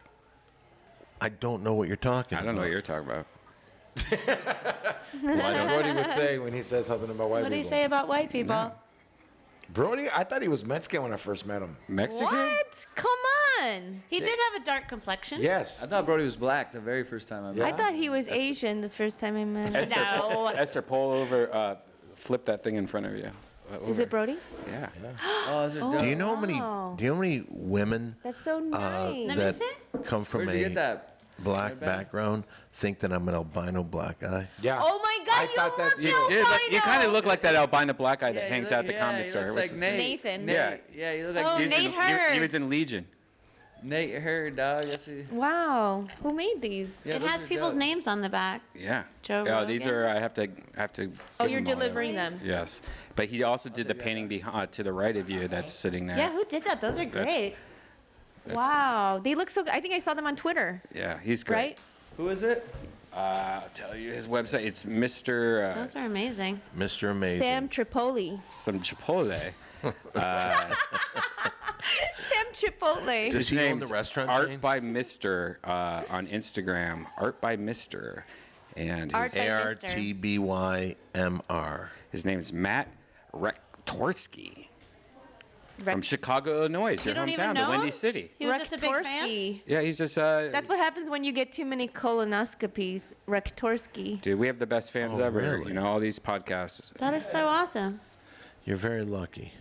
I don't know what you're talking I about. don't know what you're talking about. Brody would say when he says something about white What do you people. say about white people? Brody, I thought he was Mexican when I first met him. Mexican? What? Come on. He did have a dark complexion. Yes. I thought Brody was black the very first time I met Yeah. I thought he was Asian the first time I met him. Esther, No. Esther, pull over, flip that thing in front of you. Is it Brody? Yeah. Oh, is it Do you know how many? Oh. Do you know how many women That's so nice. me that see. come from Where'd you a get that? black background think that I'm an albino black guy? Yeah. Oh my God! I thought that you too. look Dude, albino. you kind of look like that albino black guy that Yeah, hangs you out look- at the comedy he store. looks What's like his Nate. Nathan. Yeah. Yeah, you look Oh, like He was Nate in, Hurd. he was in Legion. Nate Hurd, dog. That's it. Wow. Who made these? Yeah, It those has are people's dope. names on the back. Yeah. Joe Oh, these Rogan. are, I have to. Oh, give you're them all delivering over. them. Yes. But he also did the painting to the right of you that's sitting there. Yeah, who did that? Those are That's- great. Wow. They look so good. I think I saw them on Twitter. Yeah, he's great. Right? Who is it? I'll tell you his website. It's Mr. Those are amazing. Mr. Amazing. Sam Tripoli. Some Chipotle. Sam Chipotle. Does His he own name's the restaurant Art chain? by Mr. On Instagram. Art by Mr. And Art his, by- ARTBYMR. his name is Matt Rektorsky Rec- from Chicago, Illinois. Your You don't even hometown, know the Windy him? City. He was just a big fan. Rektorsky. Yeah, he's just. That's what happens when you get too many colonoscopies. Rektorsky. Dude, we have the best fans Oh, ever. really? You know, all these podcasts. That is so awesome. You're very lucky.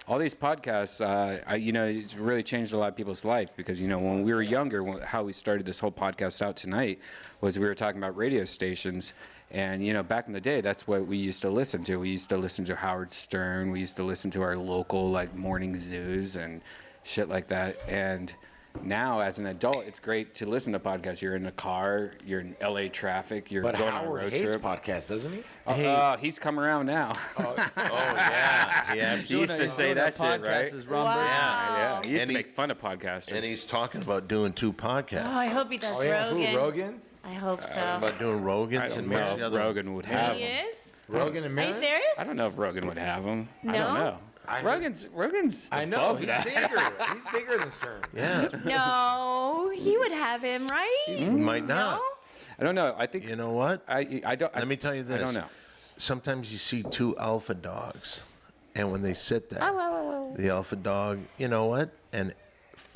All these podcasts, it's really changed a lot of people's life because, when we were younger, how we started this whole podcast out tonight was we were talking about radio stations. And, back in the day, that's what we used to listen to. We used to listen to Howard Stern. We used to listen to our local, morning zoos and shit like that. And now, as an adult, it's great to listen to podcasts. You're in a car, you're in LA traffic, you're But going on a Howard road hates trip. podcasts, doesn't he? He's come around now. Oh, yeah. Yeah. He used to say that shit, right? Is Ron Wow. Burgundy. Yeah, he used And to he- make fun of podcasters. And he's talking about doing 2 Oh, podcasts. I hope he does Oh, yeah. Rogan. Who, Rogan's? I hope so. About doing Rogan's I don't and know what's if the other- Rogan would have He him. is? Rogan and Are Mary? you serious? I don't know if Rogan would have him. I No? don't know. I heard- Rogan's I know. above He's that. bigger. He's bigger than Stern. Yeah. No, he would have him, right? He might not. No? I don't know. I think You know what? I don't. Let me tell you this. I don't know. Sometimes you see 2 alpha dogs, and when they sit there, Oh. the alpha dog, you know what? And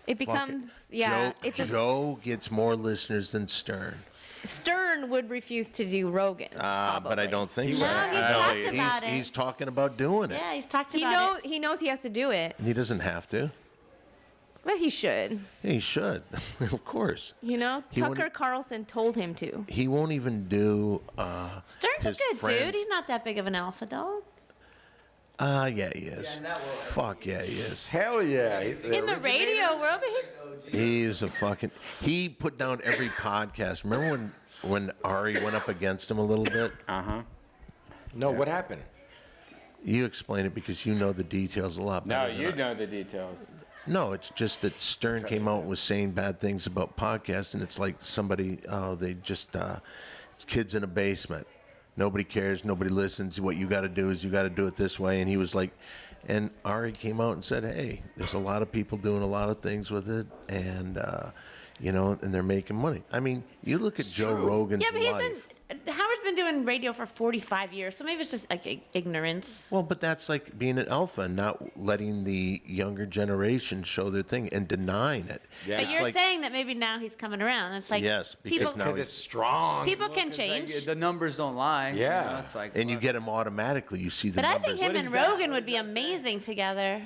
It becomes, yeah. Joe gets more listeners than Stern. Stern would refuse to do Rogan. But I probably. don't think so. No, he's talked about it. He's talking about doing it. Yeah, he's talked He about knows. He knows he has to do it, He doesn't have to. but he should. Yeah, he should. Of course. You know, He Tucker wouldn't- Carlson told him to. He won't even do. it. Stern's a his good friends- dude. He's not that big of an alpha dog. Yeah, he is. Fuck yeah, he is. Hell yeah. In the radio world, but he's He's a fucking. He put down every podcast. Remember when Ari went up against him a little bit? No, what happened? You explain it because you know the details a lot No, better. than you I- know the details. No, it's just that Stern came out and was saying bad things about podcasts, and it's like somebody, they just, it's kids in a basement. Nobody cares. Nobody listens. What you got to do is you got to do it this way. And he was like, And Ari came out and said, hey, there's a lot of people doing a lot of things with it, and, and they're making money. I mean, you look at Joe Rogan's Yeah, but life. Howard's been doing radio for 45 years, so maybe it's just like ignorance. Well, but that's like being an alpha and not letting the younger generation show their thing and denying it. Yeah. But you're saying that maybe now he's coming around. It's like Yes, people, because now Because it's strong. people can change. The numbers don't lie. Yeah. It's like, And you get them automatically. You see the But I numbers. think him and Rogan would be amazing together.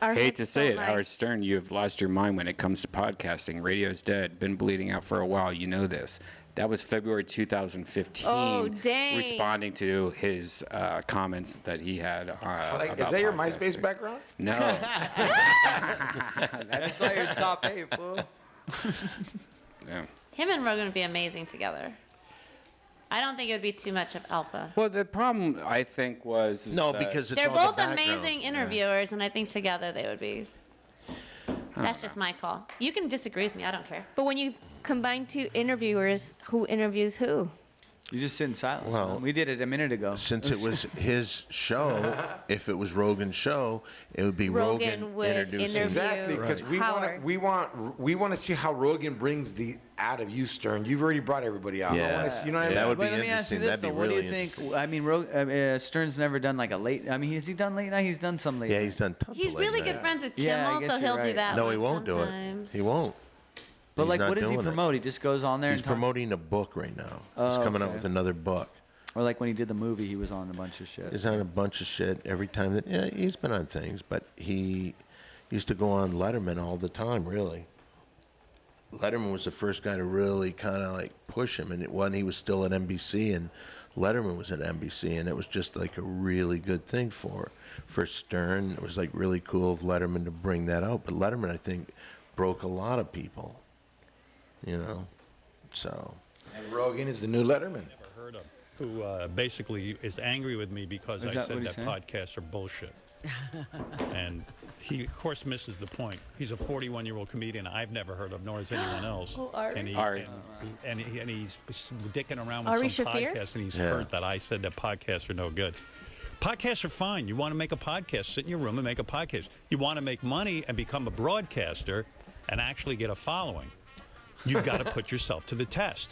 Our Hate hips to say it, don't Howard Stern, you have lost your mind when it comes to podcasting. Radio's dead. Been bleeding out for a while. You know this. That was February 2015. Oh, dang. Responding to his comments that he had about is that your podcasting. MySpace background? No. I saw your top 8, fool. Yeah. Him and Rogan would be amazing together. I don't think it would be too much of alpha. Well, the problem, I think, was... No, that- because it's They're all the both background. amazing interviewers, and I think together they would be. That's just my call. You can disagree with me. I don't care. But when you combine two interviewers, who interviews who? You just sit in silence. Well, man. We did it a minute ago. Since it was his show, if it was Rogan's show, it would be Rogan would introducing. interview Exactly, because Howard. we want to see how Rogan brings the out of you, Stern. You've already brought everybody out. I Yeah. wanna see, you know what I mean? That would be But let me ask you interesting. this, That'd be though. What do really you think? I mean, Stern's never done like a late. I mean, has he done late night? He's done some late Yeah, night. he's done tons He's of late really night. good friends with Kim, Yeah, I also guess he'll you're do right. that. No, he one won't do it. sometimes. He won't. But He's like, not what does he doing it. promote? He just goes on there He's and talk, promoting a book right now. He's Oh, coming out okay. with another book. or like when he did the movie, he was on a bunch of shit. He's on a bunch of shit every time that. Yeah, he's been on things, but he used to go on Letterman all the time. Really, Letterman was the first guy to really kind of like push him, and when he was still at NBC, and Letterman was at NBC, and it was just like a really good thing for Stern. It was like really cool of Letterman to bring that out, but Letterman, I think, broke a lot of people. You know, so. And Rogan is the new Letterman. Heard of, who basically is angry with me because Is I that said what that he's saying? podcasts are bullshit. And he, of course, misses the point. He's a 41-year-old comedian I've never heard of, nor has anyone else. Oh, Ari. And, Ari. and he's dicking around with Ari some Shaffir? podcast, and he's Yeah. hurt that I said that podcasts are no good. Podcasts are fine. You want to make a podcast, sit in your room and make a podcast. You want to make money and become a broadcaster and actually get a following. You've got to put yourself to the test.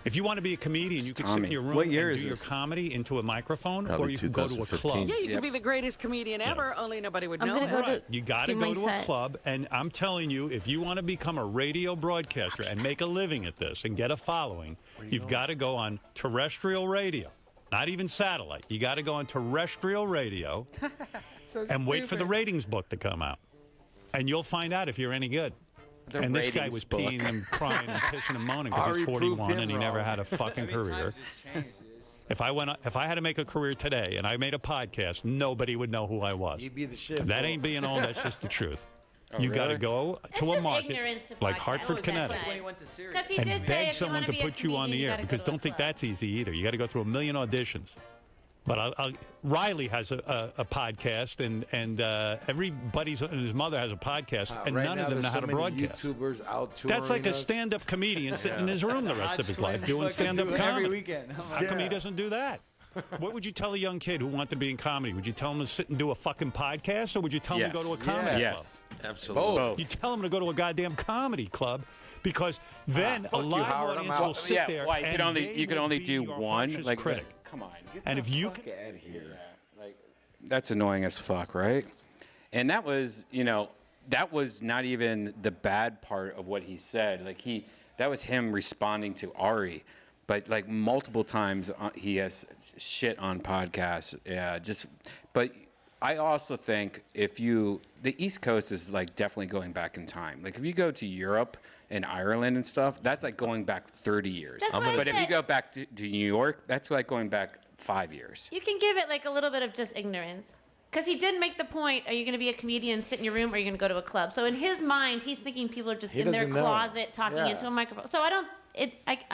If you want to be a comedian, you can sit in Tommy. your room What year and is do your this? comedy into a microphone, Probably or you can go to a 2015. club. Yeah, you Yep. could be the greatest comedian ever, only nobody would I'm know gonna it. go Right. to You got to do go my to a set. club, and I'm telling you, if you want to become a radio broadcaster and make a living at this and get a following, you've got to go on terrestrial radio, not even satellite. You got to go on terrestrial radio and wait for the ratings book to come out, and you'll find out if you're any good. The And this guy ratings was book. peeing and crying and pissing and moaning because Ari he's proved 41 him and he never wrong. had a fucking career. If I had to make a career today and I made a podcast, nobody would know who I was. You'd be the shit. That fool. ain't being old. That's just the truth. Oh, You got to really? go It's to a just market ignorance to like podcasts. Hartford, That's Connecticut, like- When he went to Syria. Because he and did say beg if you someone want to be a put you on comedian, the you air gotta go because to a don't think club. that's easy either. You got to go through a million auditions. But Riley has a podcast, and everybody's and his mother has a podcast, and right none now, of them there's know how so to many broadcast. YouTubers out touring. That's like a us. stand-up comedian sitting in his room the rest of his life doing stand-up every comedy. weekend. How come he doesn't do that? What would you tell a young kid who wanted to be in comedy? Would you tell him to sit and do a fucking podcast, or would you tell him to go to a comedy club? Yes. Absolutely. Both. You tell him to go to a goddamn comedy club, because then a fuck you, live Howard, I'm audience out. will sit Yeah, there why you and could only they you could will only be do your one harshest like critic. come on. And if you Fuck out here. Like that's annoying as fuck, right? And that was, that was not even the bad part of what he said. Like that was him responding to Ari, but like multiple times he has shit on podcasts. Yeah, but I also think the East Coast is like definitely going back in time. Like if you go to Europe and Ireland and stuff, that's like going back 30 years. That's what I But if you said. go back to New York, that's like going back 5 years. You can give it like a little bit of just ignorance. Because he did make the point, are you going to be a comedian, sit in your room, or are you going to go to a club? So in his mind, he's thinking people are just He in their doesn't know. closet talking Yeah. into a microphone. So I'm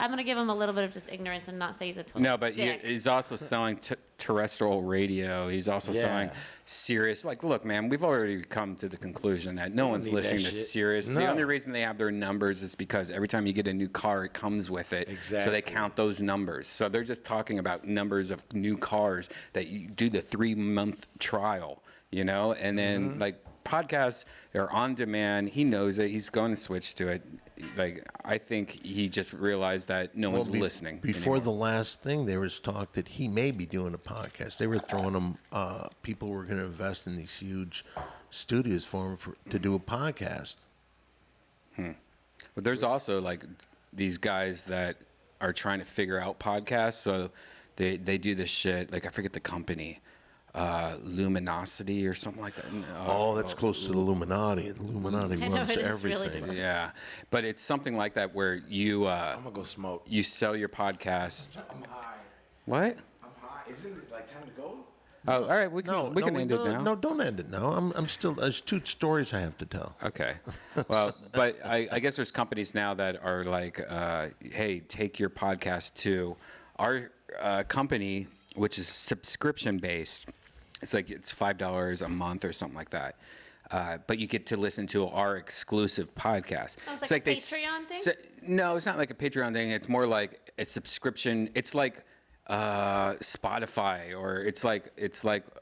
going to give him a little bit of just ignorance and not say he's a total No, but dick. he's also selling terrestrial radio. He's also selling Sirius. Like, look, man, we've already come to the conclusion that no one's need that listening to shit. Sirius. The No. only reason they have their numbers is because every time you get a new car, it comes with it. So they Exactly. count those numbers. So they're just talking about numbers of new cars that you do the 3-month trial. you know, and then like podcasts are on demand. He knows it. He's going to switch to it. Like, I think he just realized that no one's listening Before anymore. the last thing, there was talk that he may be doing a podcast. They were throwing him, people were going to invest in these huge studios for him to do a podcast. But there's also like these guys that are trying to figure out podcasts. So they do this shit. Like, I forget the company, Luminosity or something like that. That's close to the Illuminati, and the Illuminati I know, runs it is everything. really different. Yeah, but it's something like that where you I'm gonna go smoke. you sell your podcast. I'm high. What? I'm high. Isn't it like time to go? Oh, all right. We can end it now. No, don't end it now. I'm still. There's 2 stories I have to tell. Okay. Well, but I guess there's companies now that are like, hey, take your podcast to our company, which is subscription based. It's like it's $5 a month or something like that. But you get to listen to our exclusive podcast. Oh, it's like a Patreon thing? No, it's not like a Patreon thing. It's more like a subscription. It's like Spotify, or it's like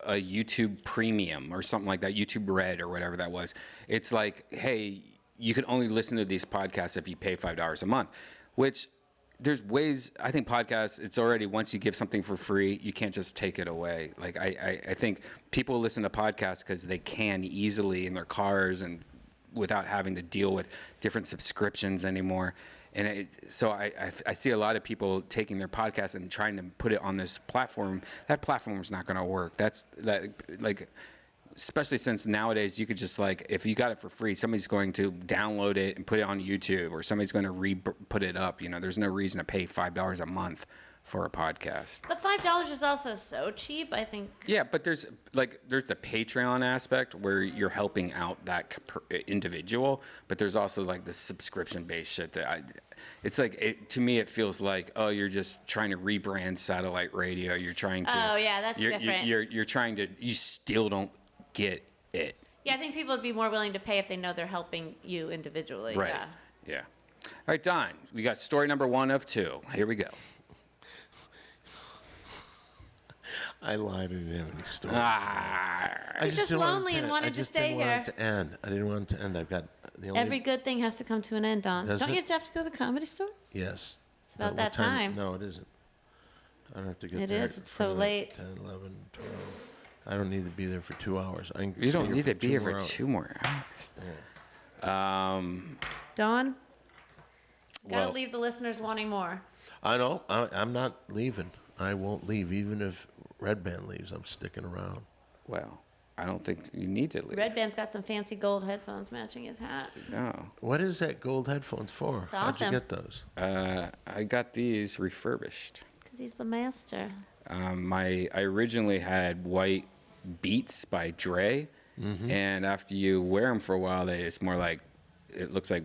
a YouTube Premium or something like that. YouTube Red or whatever that was. It's like, hey, you can only listen to these podcasts if you pay $5 a month, which there's ways. I think podcasts, it's already, once you give something for free, you can't just take it away. Like, I think people listen to podcasts because they can easily in their cars and without having to deal with different subscriptions anymore. And so I see a lot of people taking their podcast and trying to put it on this platform. That platform's not going to work. Especially since nowadays you could just, like, if you got it for free, somebody's going to download it and put it on YouTube, or somebody's going to put it up. You know, there's no reason to pay $5 a month for a podcast. But $5 is also so cheap, I think. Yeah, but there's the Patreon aspect where you're helping out that individual, but there's also like the subscription-based shit it's like, to me, it feels like, oh, you're just trying to rebrand satellite radio. You're trying to. Oh yeah, that's different. You're trying to. You still don't get it. Yeah, I think people would be more willing to pay if they know they're helping you individually. Right. Yeah. All right, Don. We got story number 1 of 2. Here we go. I lied. I didn't have any stories. You're just didn't want lonely it and to- wanted I to just stay didn't want here. it to end. I didn't want it to end. I've got the only. Every good thing has to come to an end, Don. Does Don't you it? have to go to the Comedy Store? Yes. It's about What that time. No, it isn't. I don't have to get It there. is. It's so for late. 10, 11, 12. I don't need to be there for 2 hours. I can You stay don't here need for to be 2 here more for hours. 2 more hours. Don? Gotta Well- leave the listeners wanting more. I know. I'm not leaving. I won't leave. Even if Red Band leaves, I'm sticking around. Well, I don't think you need to leave. Red Band's got some fancy gold headphones matching his hat. No. What is that gold headphones for? It's How'd you awesome. get those? I got these refurbished. Because he's the master. I originally had white Beats by Dre, and after you wear them for a while, it's more like, it looks like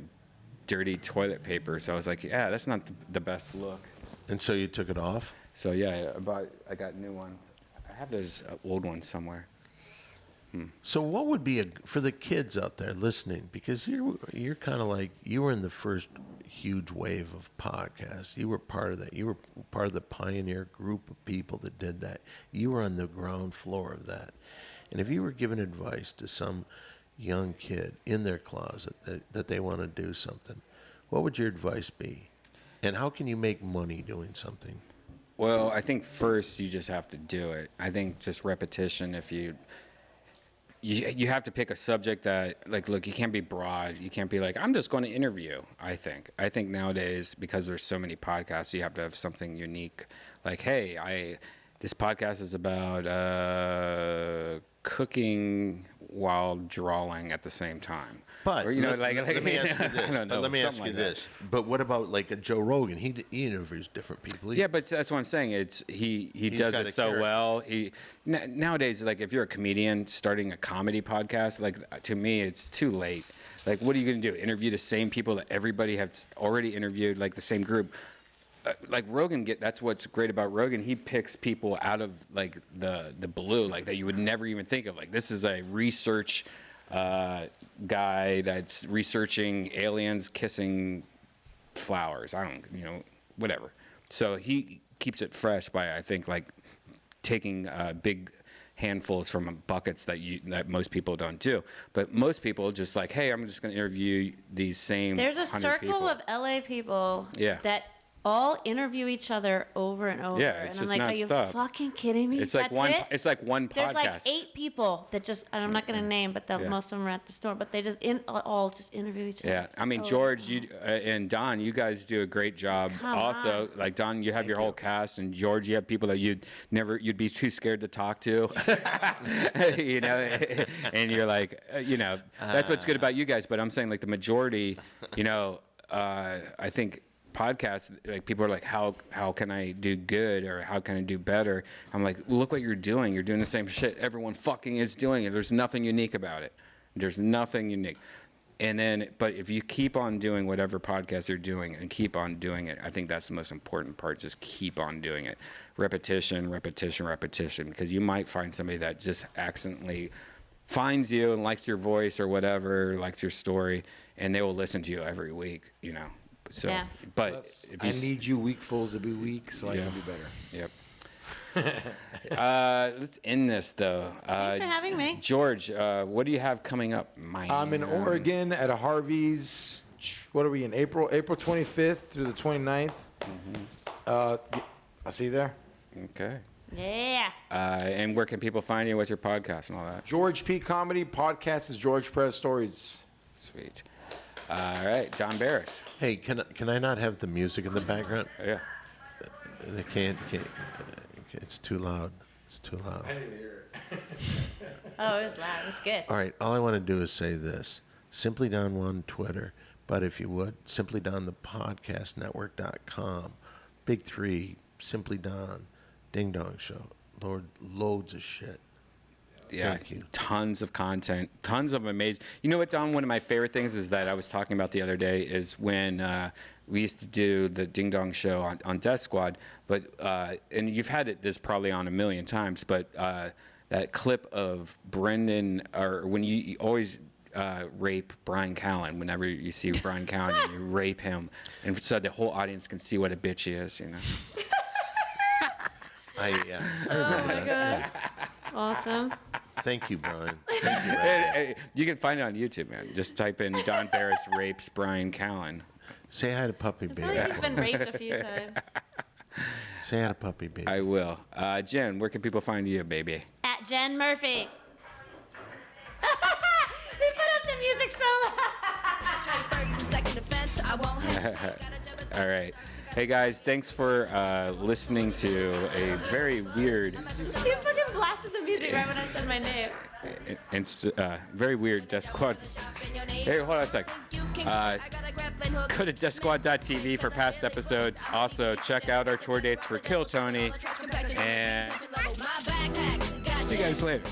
dirty toilet paper. So I was like, yeah, that's not the best look. And so you took it off? So yeah, I got new ones. I have those old ones somewhere. So what would be for the kids out there listening? Because you're kind of like, you were in the first huge wave of podcasts. You were part of that. You were part of the pioneer group of people that did that. You were on the ground floor of that. And if you were giving advice to some young kid in their closet that they want to do something, what would your advice be? And how can you make money doing something? Well, I think first you just have to do it. I think just repetition. If you have to pick a subject that, like, look, you can't be broad. You can't be like, I'm just going to interview. I think nowadays, because there's so many podcasts, you have to have something unique. Like, hey, this podcast is about cooking while drawing at the same time. But or, let me ask you this. I don't know, Let me ask something you like that. this. But what about like a Joe Rogan? He interviews different people. Yeah, but that's what I'm saying. It's he does got it a so character. well. Nowadays, like, if you're a comedian starting a comedy podcast, like, to me, it's too late. Like, what are you going to do? Interview the same people that everybody has already interviewed, like the same group. Like Rogan, that's what's great about Rogan. He picks people out of, like, the blue, like, that you would never even think of. Like, this is a research guy that's researching aliens kissing flowers. whatever. So he keeps it fresh by, I think, like, taking big handfuls from buckets that most people don't do. But most people just like, hey, I'm just going to interview these same. There's a 100 circle people. of LA people Yeah. that all interview each other over and over. Yeah, it's and just I'm like, nonstop. are you fucking kidding me? It's like That's one. it? It's like one There's like podcast. 8 people that just, and I'm not going to name, but Yeah. most of them are at the store, but they just all just interview each other. Yeah, I mean, Oh. George, you and Don, you guys do a great job. Come Also, on. like Don, you have your whole cast, and George, you have people that you'd be too scared to talk to, you know, and you're like, you know, that's what's good about you guys. But I'm saying, like, the majority, you know, I think podcasts, like, people are like, how can I do good, or how can I do better? I'm like, well, look what you're doing. You're doing the same shit everyone fucking is doing, and there's nothing unique about it. There's nothing unique. And then, but if you keep on doing whatever podcast you're doing and keep on doing it, I think that's the most important part. Just keep on doing it. Repetition, repetition, repetition. Because you might find somebody that just accidentally finds you and likes your voice or whatever, likes your story, and they will listen to you every week, you know. So, Yeah. but Plus, if you I need you weak fools to be weak so I can be better. Yep. Let's end this though. Thanks for having me. George, what do you have coming up? I'm in Oregon at a Harvey's. What are we in? April 25th through the 29th. I'll see you there. Okay. Yeah. And where can people find you? What's your podcast and all that? George P. Comedy. Podcast is George Perez Stories. Sweet. All right, Don Barris. Hey, can I not have the music in the background? Yeah. They can't. It's too loud. It's too loud. I didn't hear it. Oh, it was loud. It was good. All right. All I want to do is say this. Simply Don on Twitter, but if you would, Simply Don the Podcast Network.com. Big 3, Simply Don, Ding Dong Show. Lord, loads of shit. Yeah, Thank you. Tons of content, tons of amazing. You know what, Don? One of my favorite things is that I was talking about the other day is when we used to do the Ding Dong Show on Deathsquad, but and you've had this probably on a million times, but that clip of Brendan, or when you always rape Brian Callen, whenever you see Brian Callen, you rape him, and so the whole audience can see what a bitch he is, you know. I remember that. Awesome. Thank you, Brian. Thank you. Hey, you can find it on YouTube, man. Just type in Don Barris rapes Brian Callen. Say hi to Puppy I feel Baby. like he's been raped a few times. Say hi to Puppy Baby. I will. Jen, where can people find you, baby? At Jen Murphy. He put up some music solo. All right. Hey, guys, thanks for listening to a very weird, You fucking blasted the music right when I said my name. very weird Deathsquad. Hey, hold on a sec. Go to deathsquad.tv for past episodes. Also, check out our tour dates for Kill Tony. And see you guys later.